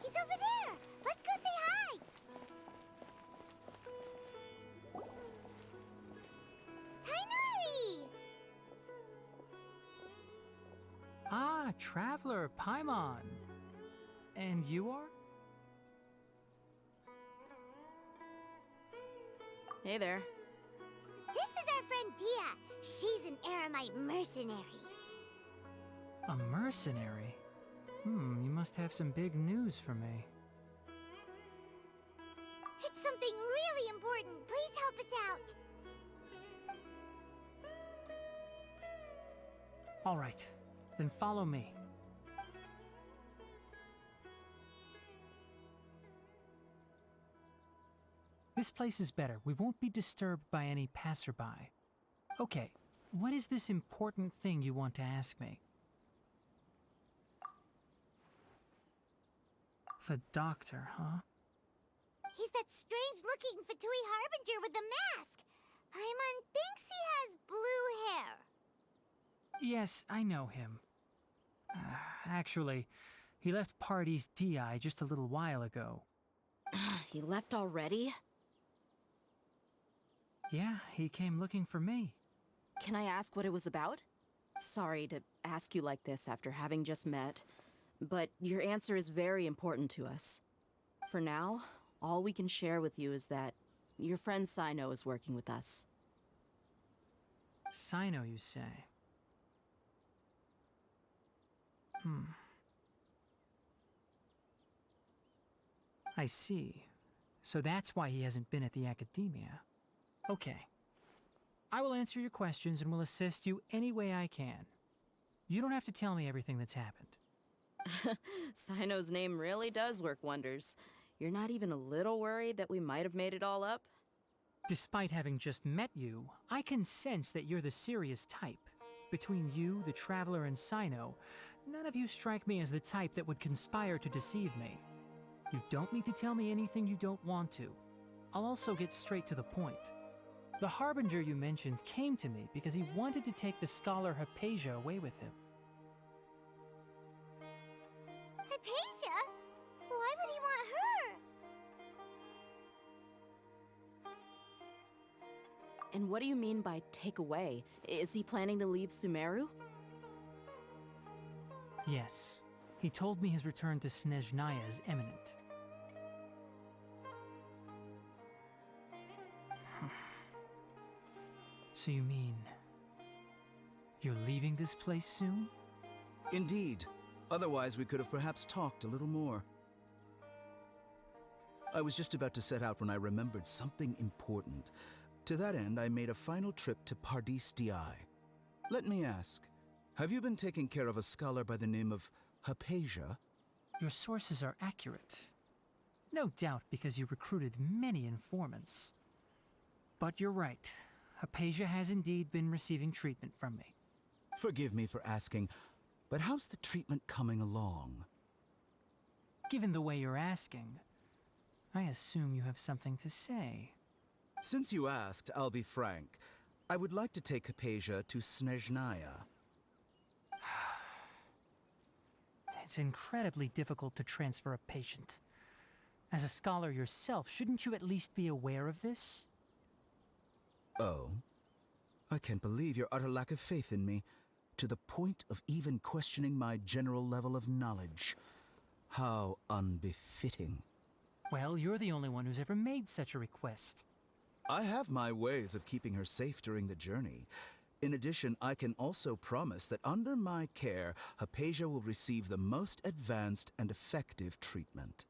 Speaker 1: He's over there! Let's go say hi! Tainari!
Speaker 12: Ah, Traveler, Paimon. And you are?
Speaker 5: Hey there.
Speaker 1: This is our friend Dia. She's an Aramite mercenary.
Speaker 12: A mercenary? You must have some big news for me.
Speaker 1: It's something really important. Please help us out.
Speaker 12: All right, then follow me. This place is better. We won't be disturbed by any passerby. Okay, what is this important thing you want to ask me? The doctor, huh?
Speaker 1: He's that strange-looking Fatui Harbinger with the mask. Paimon thinks he has blue hair.
Speaker 12: Yes, I know him. Actually, he left Party's DI just a little while ago.
Speaker 5: He left already?
Speaker 12: Yeah, he came looking for me.
Speaker 5: Can I ask what it was about? Sorry to ask you like this after having just met, but your answer is very important to us. For now, all we can share with you is that your friend Sino is working with us.
Speaker 12: Sino, you say? I see. So that's why he hasn't been at the Academia. Okay. I will answer your questions and will assist you any way I can. You don't have to tell me everything that's happened.
Speaker 5: Sino's name really does work wonders. You're not even a little worried that we might have made it all up?
Speaker 12: Despite having just met you, I can sense that you're the serious type. Between you, the Traveler, and Sino, none of you strike me as the type that would conspire to deceive me. You don't need to tell me anything you don't want to. I'll also get straight to the point. The Harbinger you mentioned came to me because he wanted to take the scholar Hypatia away with him.
Speaker 1: Hypatia? Why would he want her?
Speaker 5: And what do you mean by take away? Is he planning to leave Sumeru?
Speaker 12: Yes. He told me his return to Snezhnaya is imminent. So you mean... you're leaving this place soon?
Speaker 13: Indeed. Otherwise, we could have perhaps talked a little more. I was just about to set out when I remembered something important. To that end, I made a final trip to Pardis DI. Let me ask, have you been taking care of a scholar by the name of Hypatia?
Speaker 12: Your sources are accurate. No doubt because you recruited many informants. But you're right. Hypatia has indeed been receiving treatment from me.
Speaker 13: Forgive me for asking, but how's the treatment coming along?
Speaker 12: Given the way you're asking, I assume you have something to say.
Speaker 13: Since you asked, I'll be frank. I would like to take Hypatia to Snezhnaya.
Speaker 12: It's incredibly difficult to transfer a patient. As a scholar yourself, shouldn't you at least be aware of this?
Speaker 13: Oh? I can't believe your utter lack of faith in me, to the point of even questioning my general level of knowledge. How unbefitting.
Speaker 12: Well, you're the only one who's ever made such a request.
Speaker 13: I have my ways of keeping her safe during the journey. In addition, I can also promise that under my care, Hypatia will receive the most advanced and effective treatment.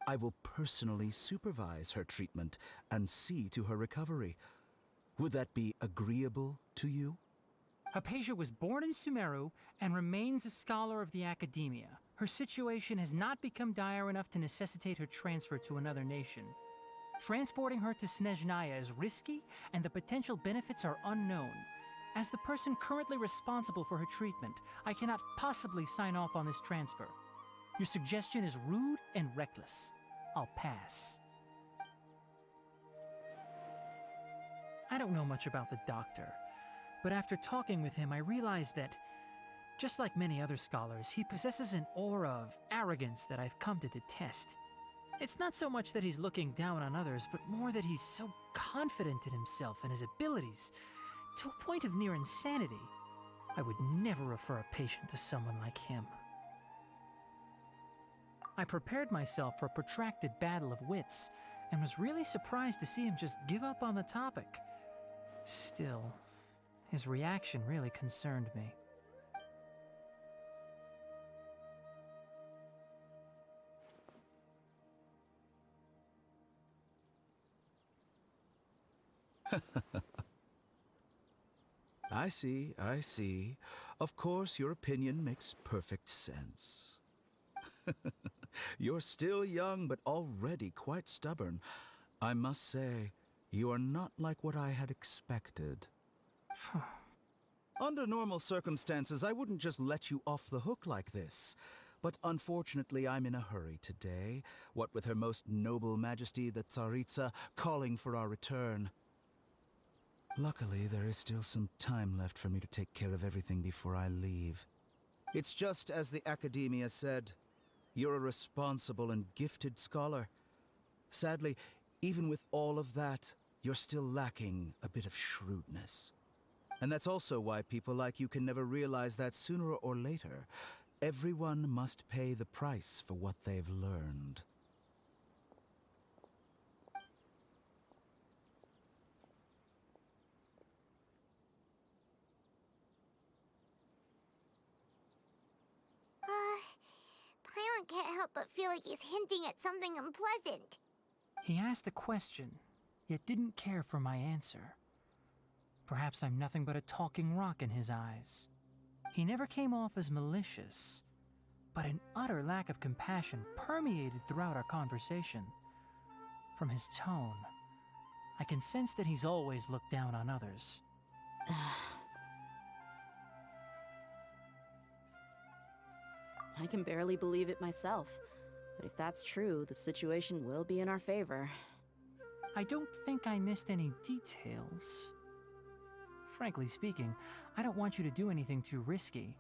Speaker 13: I will personally supervise her treatment and see to her recovery. Would that be agreeable to you?
Speaker 12: Hypatia was born in Sumeru and remains a scholar of the Academia. Her situation has not become dire enough to necessitate her transfer to another nation. Transporting her to Snezhnaya is risky, and the potential benefits are unknown. As the person currently responsible for her treatment, I cannot possibly sign off on this transfer. Your suggestion is rude and reckless. I'll pass. I don't know much about the doctor, but after talking with him, I realized that, just like many other scholars, he possesses an aura of arrogance that I've come to detest. It's not so much that he's looking down on others, but more that he's so confident in himself and his abilities, to a point of near insanity. I would never refer a patient to someone like him. I prepared myself for a protracted battle of wits, and was really surprised to see him just give up on the topic. Still, his reaction really concerned me.
Speaker 13: I see. Of course, your opinion makes perfect sense. You're still young, but already quite stubborn. I must say, you are not like what I had expected. Under normal circumstances, I wouldn't just let you off the hook like this. But unfortunately, I'm in a hurry today, what with Her Most Noble Majesty the Tsaritsa calling for our return. Luckily, there is still some time left for me to take care of everything before I leave. It's just as the Academia said, you're a responsible and gifted scholar. Sadly, even with all of that, you're still lacking a bit of shrewdness. And that's also why people like you can never realize that sooner or later, everyone must pay the price for what they've learned.
Speaker 1: Paimon can't help but feel like he's hinting at something unpleasant.
Speaker 12: He asked a question, yet didn't care for my answer. Perhaps I'm nothing but a talking rock in his eyes. He never came off as malicious, but an utter lack of compassion permeated throughout our conversation. From his tone, I can sense that he's always looked down on others.
Speaker 5: I can barely believe it myself. But if that's true, the situation will be in our favor.
Speaker 12: I don't think I missed any details. Frankly speaking, I don't want you to do anything too risky.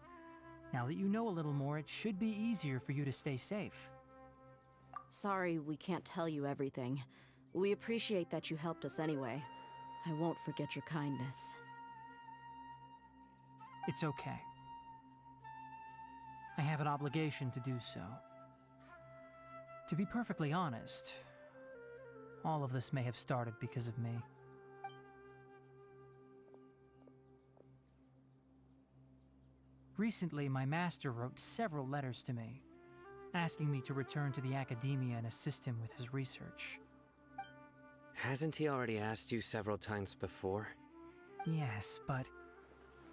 Speaker 12: Now that you know a little more, it should be easier for you to stay safe.
Speaker 5: Sorry we can't tell you everything. We appreciate that you helped us anyway. I won't forget your kindness.
Speaker 12: It's okay. I have an obligation to do so. To be perfectly honest, all of this may have started because of me. Recently, my master wrote several letters to me, asking me to return to the Academia and assist him with his research.
Speaker 9: Hasn't he already asked you several times before?
Speaker 12: Yes, but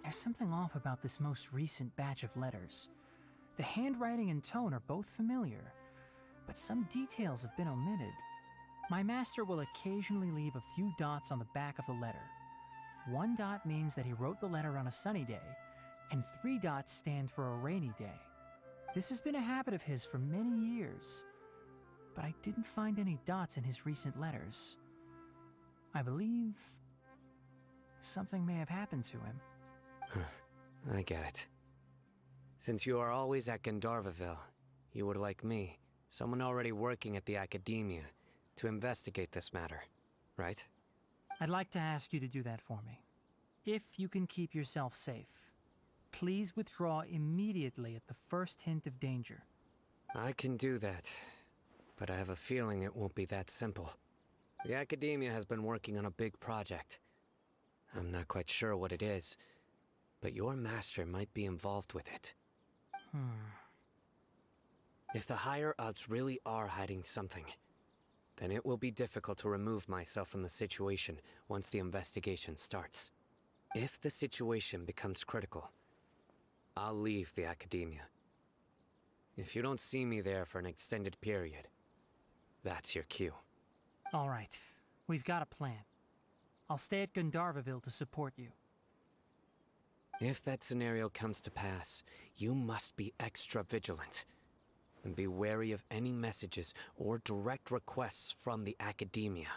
Speaker 12: there's something off about this most recent batch of letters. The handwriting and tone are both familiar, but some details have been omitted. My master will occasionally leave a few dots on the back of the letter. 1 dot means that he wrote the letter on a sunny day, and 3 dots stand for a rainy day. This has been a habit of his for many years, but I didn't find any dots in his recent letters. I believe something may have happened to him.
Speaker 9: I get it. Since you are always at Gandharvaville, you would like me, someone already working at the Academia, to investigate this matter, right?
Speaker 12: I'd like to ask you to do that for me. If you can keep yourself safe, please withdraw immediately at the first hint of danger.
Speaker 9: I can do that, but I have a feeling it won't be that simple. The Academia has been working on a big project. I'm not quite sure what it is, but your master might be involved with it. If the higher-ups really are hiding something, then it will be difficult to remove myself from the situation once the investigation starts. If the situation becomes critical, I'll leave the Academia. If you don't see me there for an extended period, that's your cue.
Speaker 12: All right, we've got a plan. I'll stay at Gandharvaville to support you.
Speaker 9: If that scenario comes to pass, you must be extra vigilant. And be wary of any messages or direct requests from the Academia.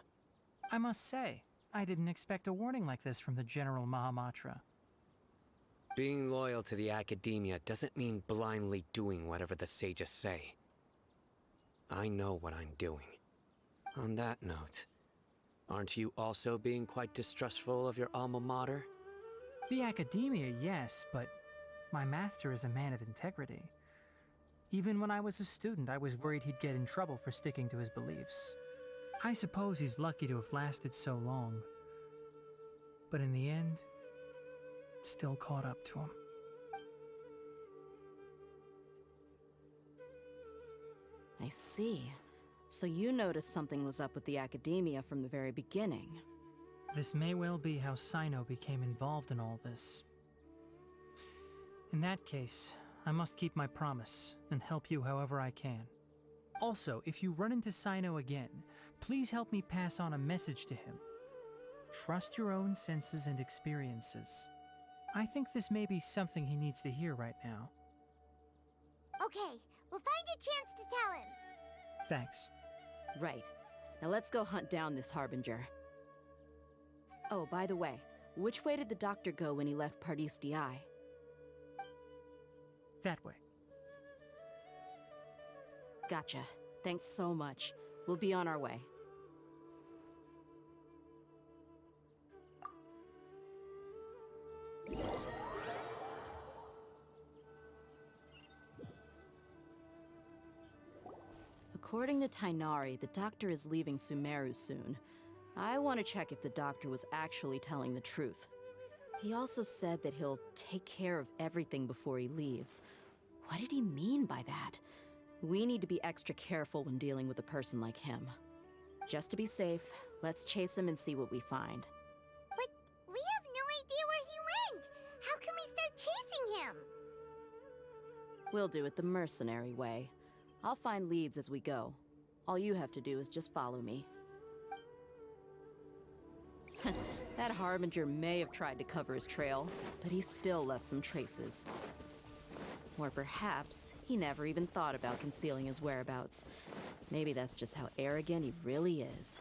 Speaker 12: I must say, I didn't expect a warning like this from the General Mahamatra.
Speaker 9: Being loyal to the Academia doesn't mean blindly doing whatever the sages say. I know what I'm doing. On that note, aren't you also being quite distrustful of your alma mater?
Speaker 12: The Academia, yes, but my master is a man of integrity. Even when I was a student, I was worried he'd get in trouble for sticking to his beliefs. I suppose he's lucky to have lasted so long. But in the end, it still caught up to him.
Speaker 5: I see. So you noticed something was up with the Academia from the very beginning.
Speaker 12: This may well be how Sino became involved in all this. In that case, I must keep my promise and help you however I can. Also, if you run into Sino again, please help me pass on a message to him. Trust your own senses and experiences. I think this may be something he needs to hear right now.
Speaker 1: Okay, we'll find a chance to tell him.
Speaker 12: Thanks.
Speaker 5: Right. Now let's go hunt down this Harbinger. Oh, by the way, which way did the doctor go when he left Pardis Di?
Speaker 12: That way.
Speaker 5: Gotcha. Thanks so much. We'll be on our way. According to Tainari, the doctor is leaving Sumeru soon. I want to check if the doctor was actually telling the truth. He also said that he'll take care of everything before he leaves. What did he mean by that? We need to be extra careful when dealing with a person like him. Just to be safe, let's chase him and see what we find.
Speaker 1: But we have no idea where he went! How can we start chasing him?
Speaker 5: We'll do it the mercenary way. I'll find leads as we go. All you have to do is just follow me. That Harbinger may have tried to cover his trail, but he still left some traces. Or perhaps he never even thought about concealing his whereabouts. Maybe that's just how arrogant he really is.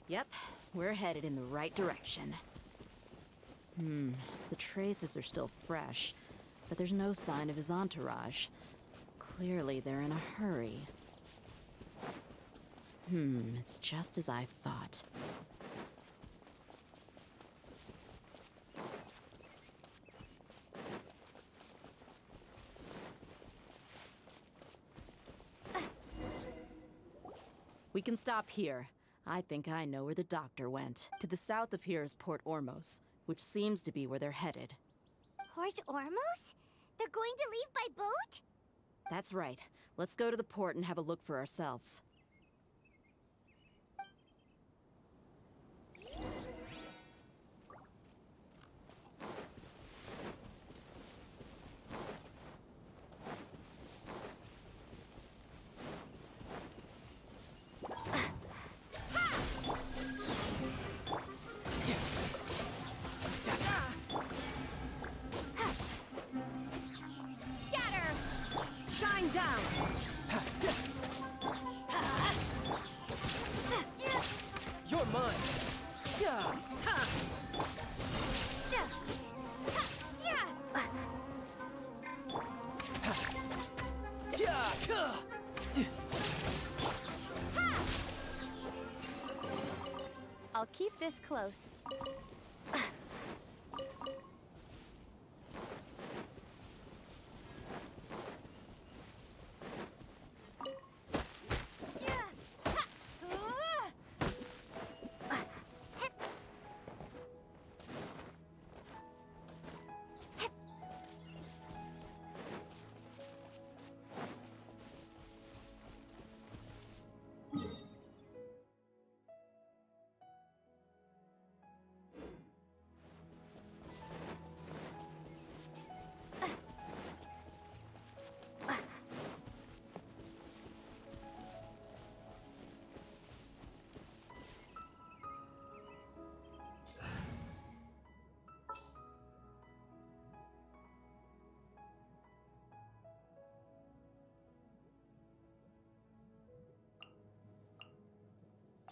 Speaker 5: Yep, we're headed in the right direction. The traces are still fresh, but there's no sign of his entourage. Clearly they're in a hurry. It's just as I thought. We can stop here. I think I know where the doctor went. To the south of here is Port Ormos, which seems to be where they're headed.
Speaker 1: Port Ormos? They're going to leave by boat?
Speaker 5: That's right. Let's go to the port and have a look for ourselves.
Speaker 3: Shine down!
Speaker 14: You're mine.
Speaker 2: I'll keep this close.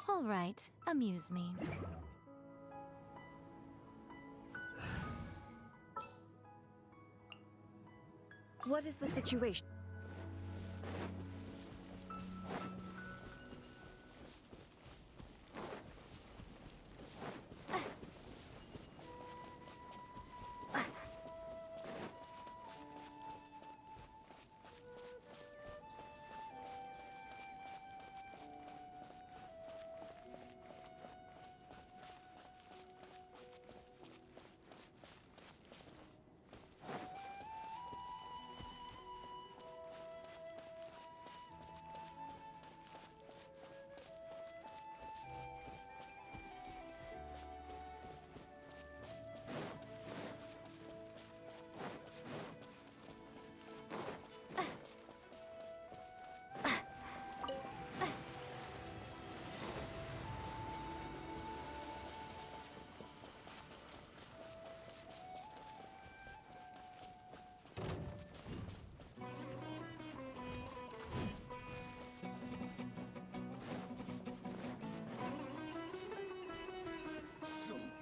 Speaker 3: All right, amuse me. What is the situation?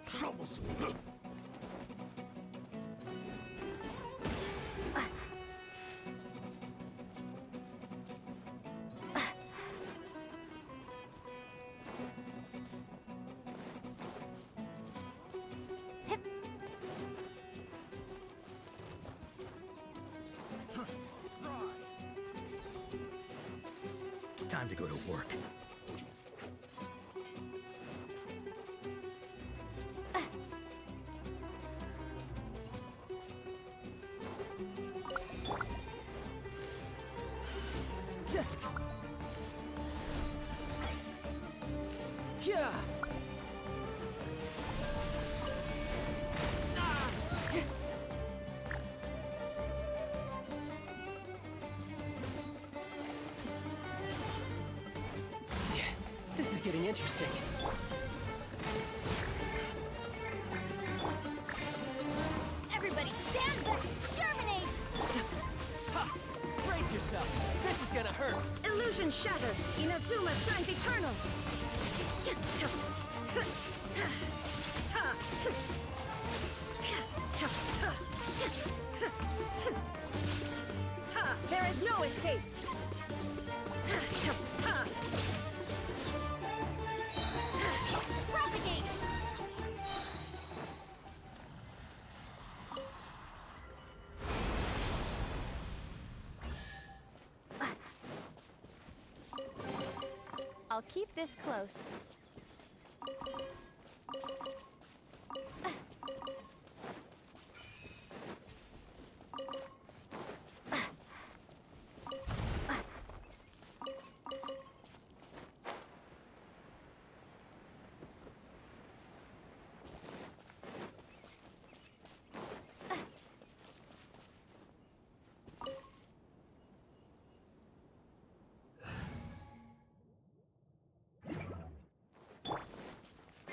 Speaker 6: Troublesome.
Speaker 14: Time to go to work. Yeah. This is getting interesting.
Speaker 3: Everybody stand back! Germinate!
Speaker 14: Ha! Brace yourself. This is gonna hurt.
Speaker 3: Illusion shattered! Inazuma shines eternal! There is no escape! Propagate!
Speaker 2: I'll keep this close.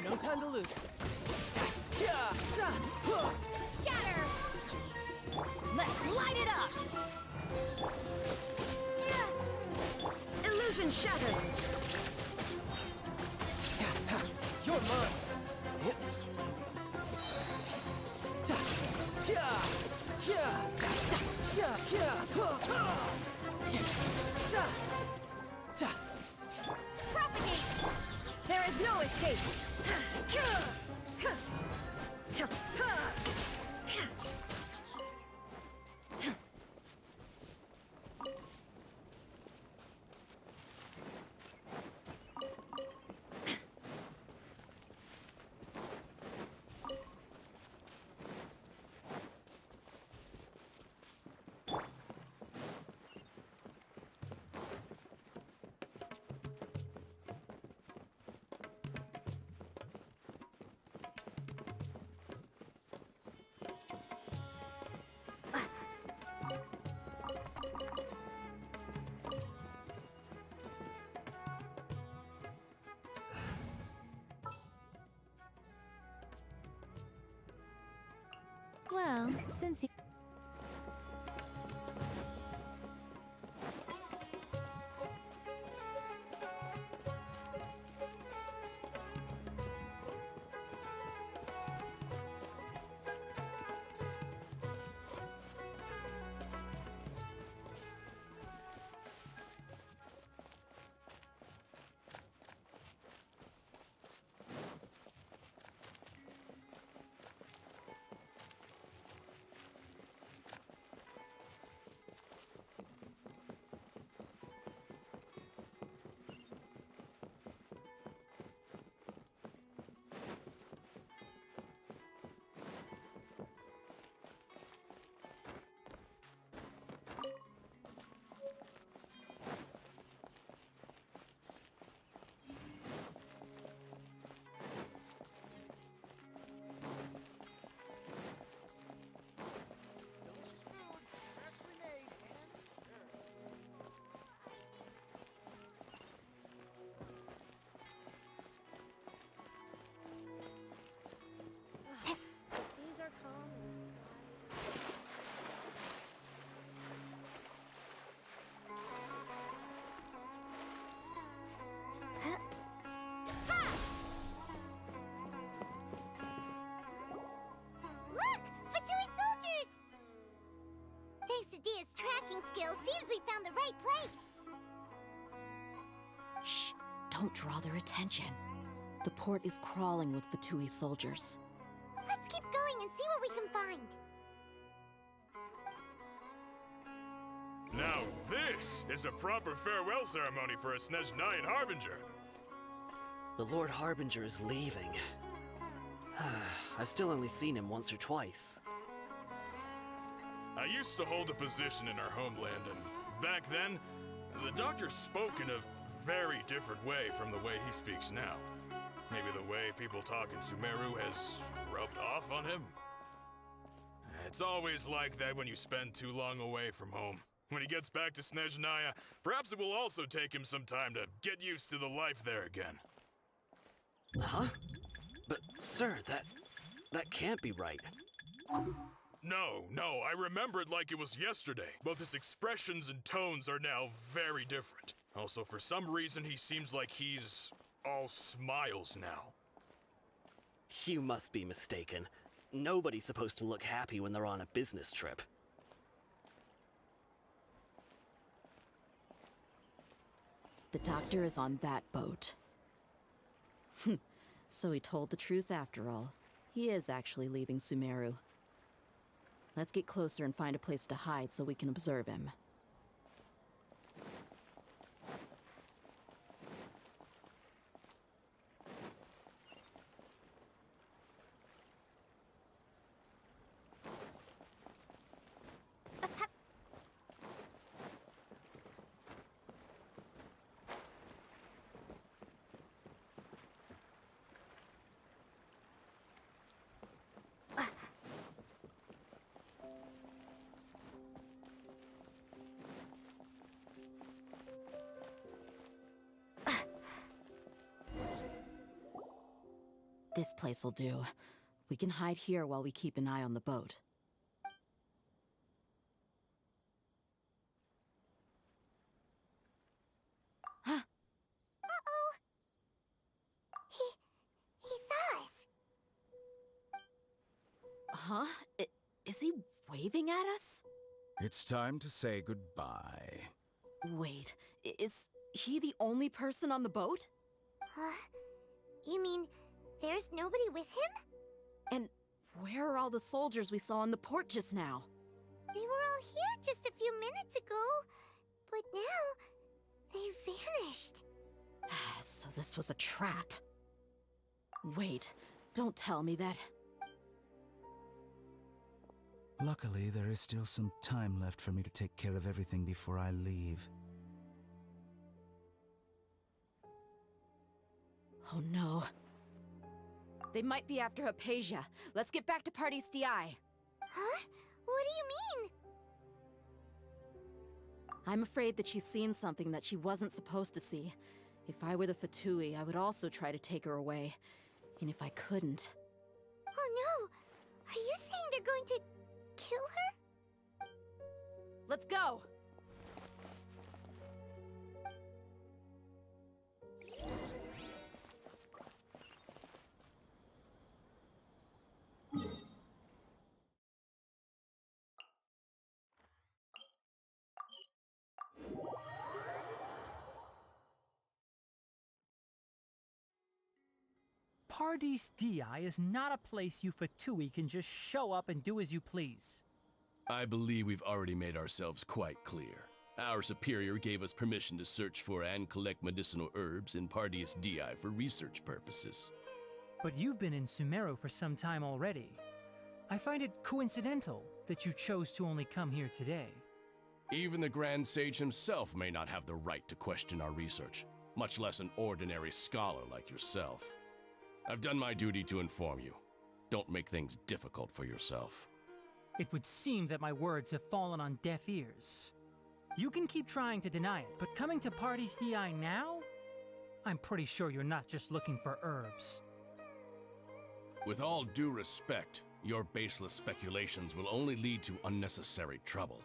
Speaker 14: No time to lose.
Speaker 3: Scatter! Let's light it up! shattered!
Speaker 14: You're mine!
Speaker 3: Propagate! There is no escape!
Speaker 2: Well, since you...
Speaker 1: Look! Fatui soldiers! Thanks to Dia's tracking skills, seems we found the right place.
Speaker 5: Shh! Don't draw their attention. The port is crawling with Fatui soldiers.
Speaker 1: Let's keep going and see what we can find.
Speaker 15: Now this is a proper farewell ceremony for a Snezhnayan Harbinger.
Speaker 14: The Lord Harbinger is leaving. I've still only seen him once or twice.
Speaker 15: I used to hold a position in our homeland, and back then, the doctor spoke in a very different way from the way he speaks now. Maybe the way people talk in Sumeru has rubbed off on him? It's always like that when you spend too long away from home. When he gets back to Snezhnaya, perhaps it will also take him some time to get used to the life there again.
Speaker 14: Huh? But, sir, that can't be right.
Speaker 15: No, I remember it like it was yesterday. Both his expressions and tones are now very different. Also, for some reason, he seems like he's all smiles now.
Speaker 14: You must be mistaken. Nobody's supposed to look happy when they're on a business trip.
Speaker 5: The doctor is on that boat. So he told the truth after all. He is actually leaving Sumeru. Let's get closer and find a place to hide so we can observe him. This place will do. We can hide here while we keep an eye on the boat. Huh? waving at us?
Speaker 13: It's time to say goodbye.
Speaker 5: Wait, is he the only person on the boat?
Speaker 1: You mean there's nobody with him?
Speaker 5: And where are all the soldiers we saw in the port just now?
Speaker 1: They were all here just a few minutes ago, but now they vanished.
Speaker 5: So this was a trap. Wait, don't tell me that.
Speaker 13: Luckily, there is still some time left for me to take care of everything before I leave.
Speaker 5: Oh no. They might be after Hypatia. Let's get back to Party's DI.
Speaker 1: Huh? What do you mean?
Speaker 5: I'm afraid that she's seen something that she wasn't supposed to see. If I were the Fatui, I would also try to take her away. And if I couldn't...
Speaker 1: Oh no! Are you saying they're going to kill her?
Speaker 5: Let's go!
Speaker 12: Pardees Di is not a place you Fatui can just show up and do as you please.
Speaker 16: I believe we've already made ourselves quite clear. Our superior gave us permission to search for and collect medicinal herbs in Pardees Di for research purposes.
Speaker 12: But you've been in Sumeru for some time already. I find it coincidental that you chose to only come here today.
Speaker 16: Even the Grand Sage himself may not have the right to question our research, much less an ordinary scholar like yourself. I've done my duty to inform you. Don't make things difficult for yourself.
Speaker 12: It would seem that my words have fallen on deaf ears. You can keep trying to deny it, but coming to Pardees Di now? I'm pretty sure you're not just looking for herbs.
Speaker 16: With all due respect, your baseless speculations will only lead to unnecessary trouble.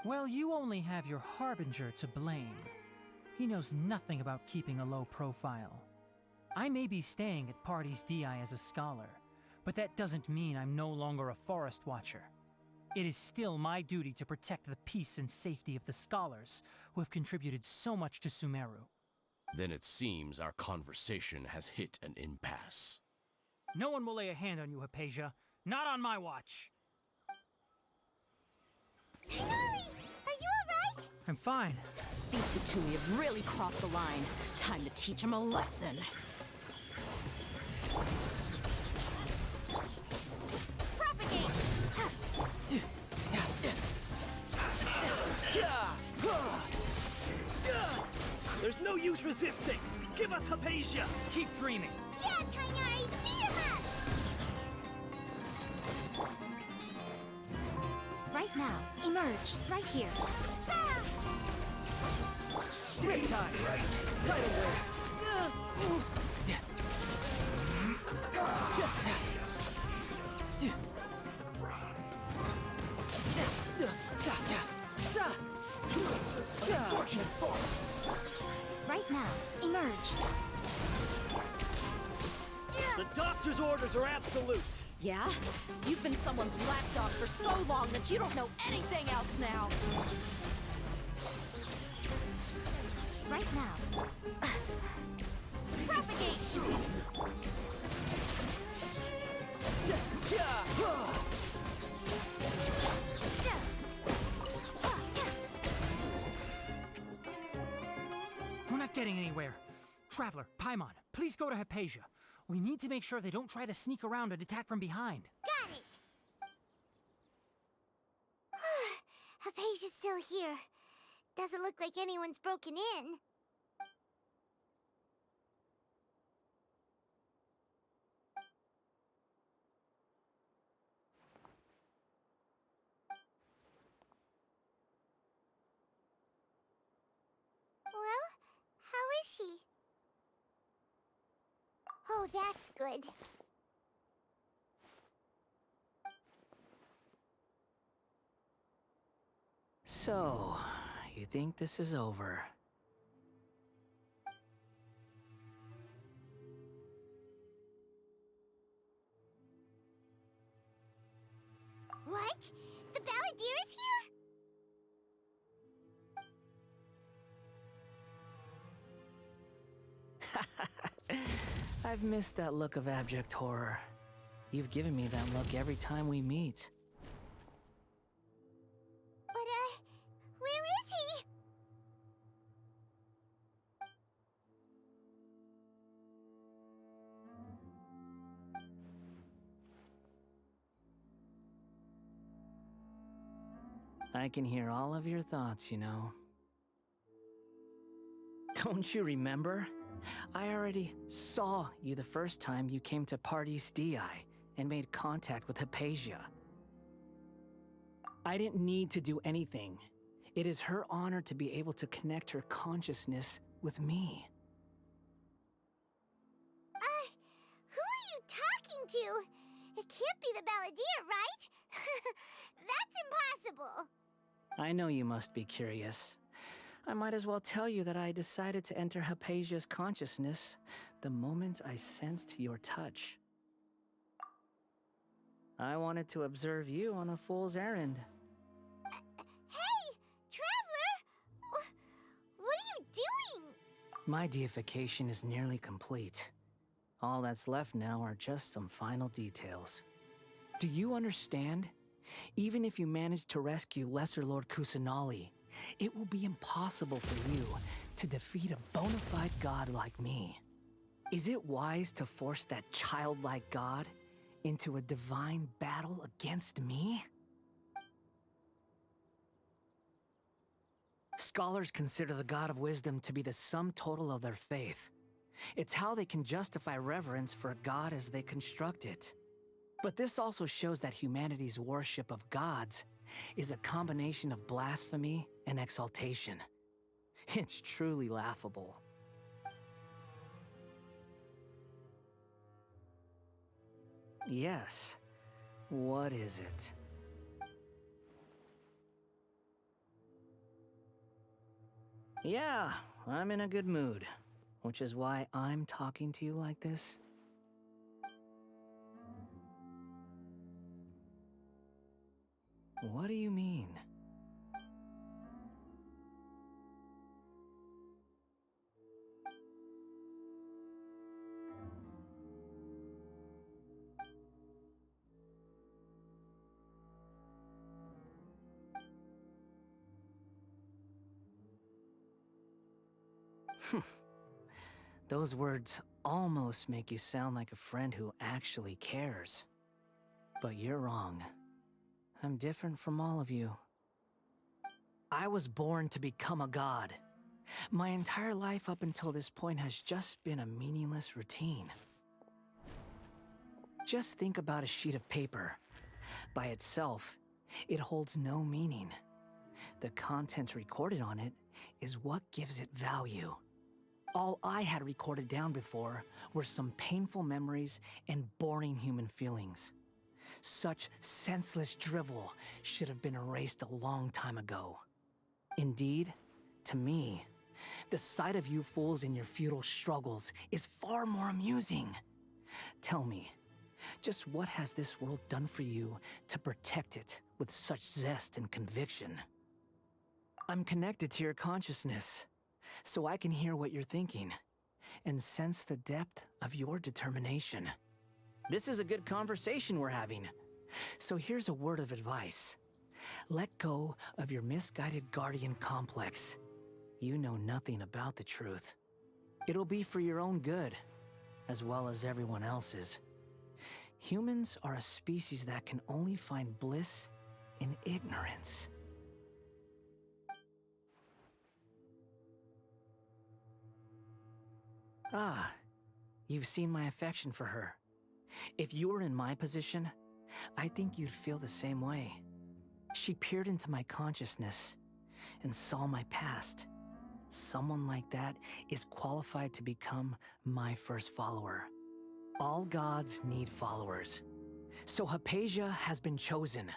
Speaker 12: Well, you only have your Harbinger to blame. He knows nothing about keeping a low profile. I may be staying at Pardees Di as a scholar, but that doesn't mean I'm no longer a forest watcher. It is still my duty to protect the peace and safety of the scholars who have contributed so much to Sumeru.
Speaker 16: Then it seems our conversation has hit an impasse.
Speaker 12: No one will lay a hand on you, Hypatia. Not on my watch.
Speaker 1: Tigari! Are you alright?
Speaker 12: I'm fine.
Speaker 5: These Fatui have really crossed the line. Time to teach them a lesson.
Speaker 1: Propagate!
Speaker 17: There's no use resisting! Give us Hypatia!
Speaker 12: Keep dreaming!
Speaker 1: Yeah, Tigari! Beat him up!
Speaker 3: Right now, emerge, right here.
Speaker 17: Straight eye! Right! Tidal wave! Fortunate force!
Speaker 3: Right now, emerge.
Speaker 17: The doctor's orders are absolute!
Speaker 5: Yeah? You've been someone's lapdog for so long that you don't know anything else now.
Speaker 3: Right now.
Speaker 1: Propagate!
Speaker 12: We're not getting anywhere. Traveler, Paimon, please go to Hypatia. We need to make sure they don't try to sneak around and attack from behind.
Speaker 1: Got it! Hypatia's still here. Doesn't look like anyone's broken in. Well, how is she? Oh, that's good.
Speaker 9: So, you think this is over?
Speaker 1: What? The Balladeer is here?
Speaker 17: I've missed that look of abject horror. You've given me that look every time we meet.
Speaker 1: But, where is he?
Speaker 17: I can hear all of your thoughts, you know. Don't you remember? I already saw you the first time you came to Party's DI and made contact with Hypatia. I didn't need to do anything. It is her honor to be able to connect her consciousness with me.
Speaker 1: Who are you talking to? It can't be the Balladeer, right? That's impossible.
Speaker 17: I know you must be curious. I might as well tell you that I decided to enter Hypatia's consciousness the moment I sensed your touch. I wanted to observe you on a fool's errand.
Speaker 1: Hey, Traveler! What are you doing?
Speaker 17: My deification is nearly complete. All that's left now are just some final details. Do you understand? Even if you manage to rescue Lesser Lord Kusanali, it will be impossible for you to defeat a bona fide god like me. Is it wise to force that childlike god into a divine battle against me? Scholars consider the God of Wisdom to be the sum total of their faith. It's how they can justify reverence for a god as they construct it. But this also shows that humanity's worship of gods is a combination of blasphemy and exaltation. It's truly laughable. Yes. What is it? Yeah, I'm in a good mood, which is why I'm talking to you like this. What do you mean? Those words almost make you sound like a friend who actually cares. But you're wrong. I'm different from all of you. I was born to become a god. My entire life up until this point has just been a meaningless routine. Just think about a sheet of paper. By itself, it holds no meaning. The content recorded on it is what gives it value. All I had recorded down before were some painful memories and boring human feelings. Such senseless drivel should have been erased a long time ago. Indeed, to me, the sight of you fools in your futile struggles is far more amusing. Tell me, just what has this world done for you to protect it with such zest and conviction? I'm connected to your consciousness, so I can hear what you're thinking and sense the depth of your determination. This is a good conversation we're having. So here's a word of advice. Let go of your misguided guardian complex. You know nothing about the truth. It'll be for your own good, as well as everyone else's. Humans are a species that can only find bliss in ignorance. Ah, you've seen my affection for her. If you were in my position, I think you'd feel the same way. She peered into my consciousness and saw my past. Someone like that is qualified to become my first follower. All gods need followers. So Hypatia has been chosen.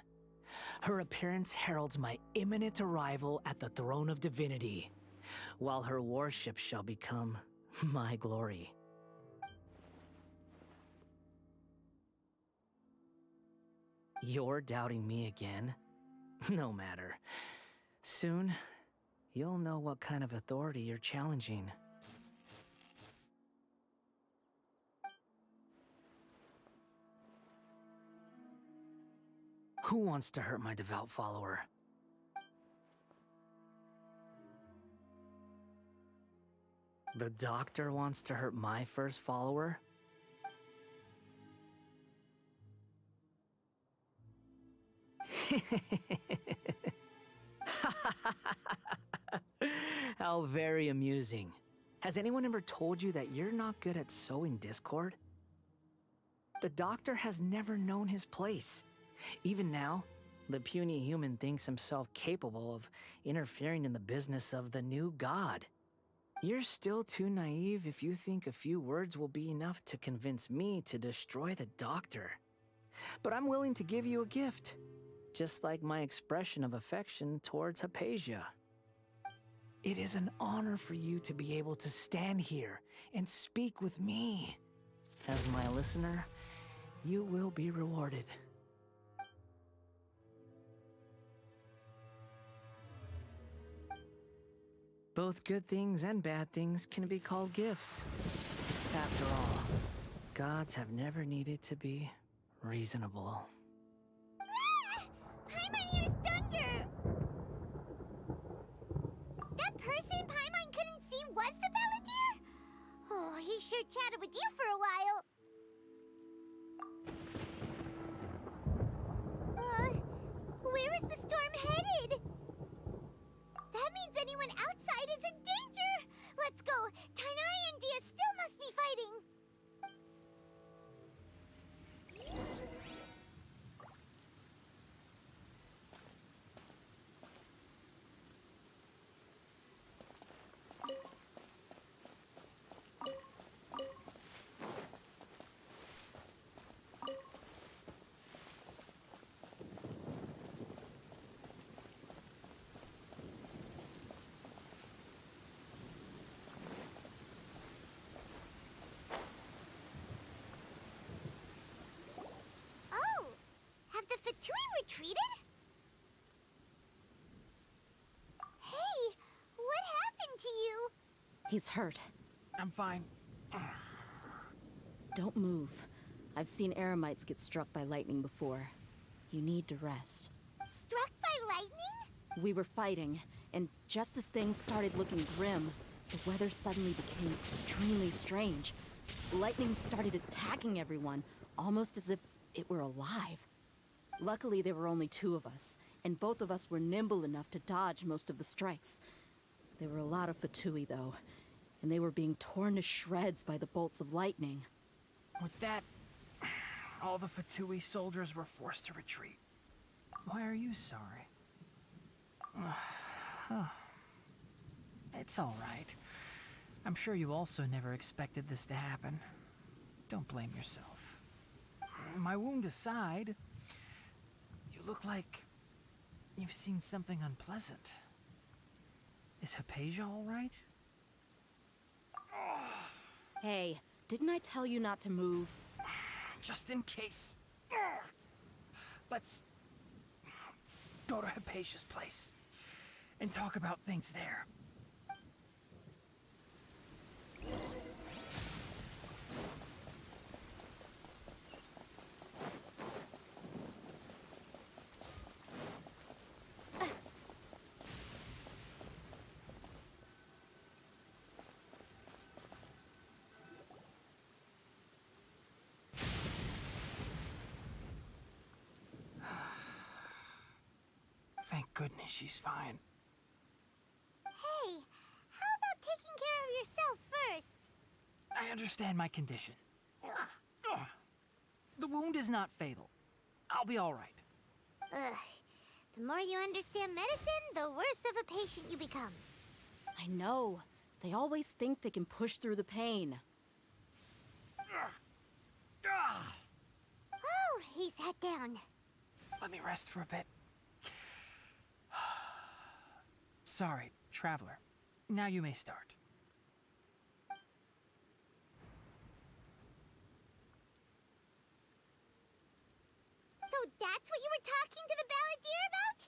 Speaker 17: Her appearance heralds my imminent arrival at the throne of divinity, while her worship shall become my glory. You're doubting me again? No matter. Soon, you'll know what kind of authority you're challenging. Who wants to hurt my devout follower? The doctor wants to hurt my first follower? How very amusing. Has anyone ever told you that you're not good at sowing discord? The doctor has never known his place. Even now, the puny human thinks himself capable of interfering in the business of the new god. You're still too naive if you think a few words will be enough to convince me to destroy the doctor. But I'm willing to give you a gift, just like my expression of affection towards Hypatia. It is an honor for you to be able to stand here and speak with me. As my listener, you will be rewarded. Both good things and bad things can be called gifts. After all, gods have never needed to be reasonable.
Speaker 1: Paimon hears thunder! That person Paimon couldn't see was the Balladeer? Oh, he sure chatted with you for a while. Where is the storm headed? That means anyone outside is in danger! Let's go! Tainari and Dia still must be fighting! Oh! Have the Fatui retreated? Hey! What happened to you?
Speaker 3: He's hurt.
Speaker 12: I'm fine.
Speaker 3: Don't move. I've seen Eremites get struck by lightning before. You need to rest.
Speaker 1: Struck by lightning?
Speaker 3: We were fighting, and just as things started looking grim, the weather suddenly became extremely strange. Lightning started attacking everyone, almost as if it were alive. Luckily, there were only two of us, and both of us were nimble enough to dodge most of the strikes. There were a lot of Fatui, though, and they were being torn to shreds by the bolts of lightning.
Speaker 12: With that, all the Fatui soldiers were forced to retreat. Why are you sorry? It's all right. I'm sure you also never expected this to happen. Don't blame yourself. My wound aside, you look like you've seen something unpleasant. Is Hypatia all right?
Speaker 3: Hey, didn't I tell you not to move?
Speaker 12: Just in case. Let's go to Hypatia's place and talk about things there. Thank goodness she's fine.
Speaker 1: Hey, how about taking care of yourself first?
Speaker 12: I understand my condition. The wound is not fatal. I'll be all right.
Speaker 1: Ugh. The more you understand medicine, the worse of a patient you become.
Speaker 3: I know. They always think they can push through the pain.
Speaker 1: Oh, he sat down.
Speaker 12: Let me rest for a bit. Sorry, traveler. Now you may start.
Speaker 1: So that's what you were talking to the Balladeer about?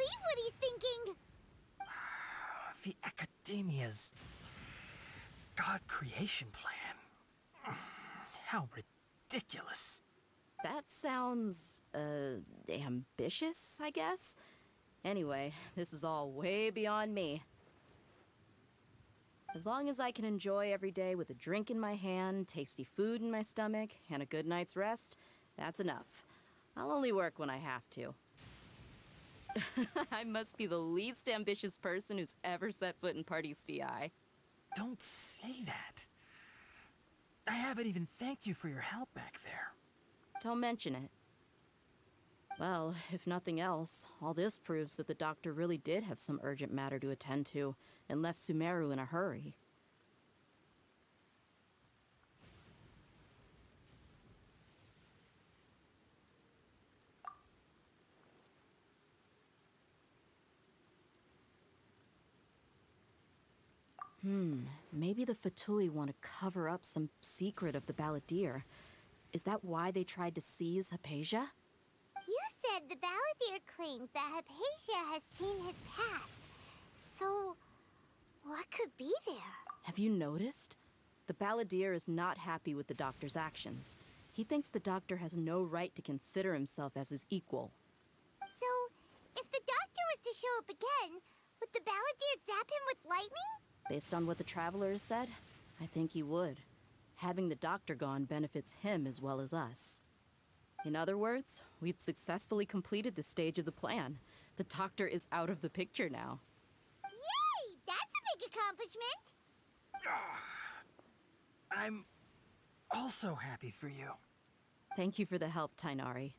Speaker 1: believe what he's thinking!
Speaker 12: The Academia's God creation plan. How ridiculous.
Speaker 5: That sounds, ambitious, I guess? Anyway, this is all way beyond me. As long as I can enjoy every day with a drink in my hand, tasty food in my stomach, and a good night's rest, that's enough. I'll only work when I have to. I must be the least ambitious person who's ever set foot in Party STI.
Speaker 12: Don't say that. I haven't even thanked you for your help back there.
Speaker 5: Don't mention it. Well, if nothing else, all this proves that the doctor really did have some urgent matter to attend to and left Sumeru in a hurry. Maybe the Fatui want to cover up some secret of the Balladeer. Is that why they tried to seize Hypatia?
Speaker 1: You said the Balladeer claimed that Hypatia has seen his past. So, what could be there?
Speaker 5: Have you noticed? The Balladeer is not happy with the doctor's actions. He thinks the doctor has no right to consider himself as his equal.
Speaker 1: So, if the doctor was to show up again, would the Balladeer zap him with lightning?
Speaker 5: Based on what the Traveler has said, I think he would. Having the doctor gone benefits him as well as us. In other words, we've successfully completed this stage of the plan. The doctor is out of the picture now.
Speaker 1: Yay! That's a big accomplishment!
Speaker 12: I'm also happy for you.
Speaker 5: Thank you for the help, Tainari.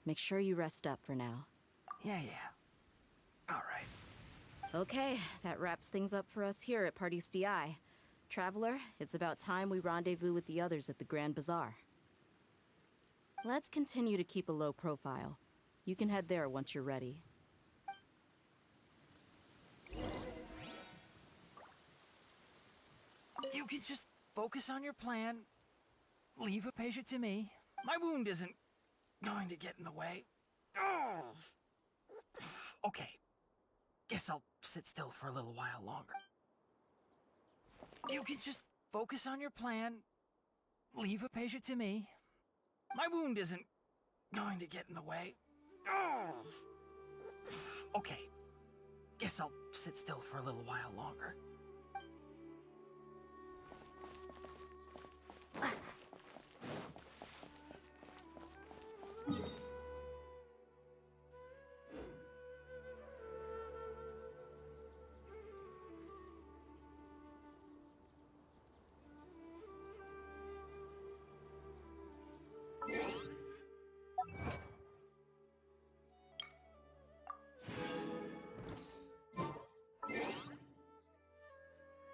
Speaker 5: Make sure you rest up for now.
Speaker 12: Yeah. All right.
Speaker 5: Okay, that wraps things up for us here at Party STI. Traveler, it's about time we rendezvous with the others at the Grand Bazaar. Let's continue to keep a low profile. You can head there once you're ready.
Speaker 12: You can just focus on your plan. Leave Hypatia to me. My wound isn't going to get in the way. Oh. Okay. Guess I'll sit still for a little while longer. You can just focus on your plan. Leave Hypatia to me. My wound isn't going to get in the way. Oh. Okay. Guess I'll sit still for a little while longer.
Speaker 1: Yeah!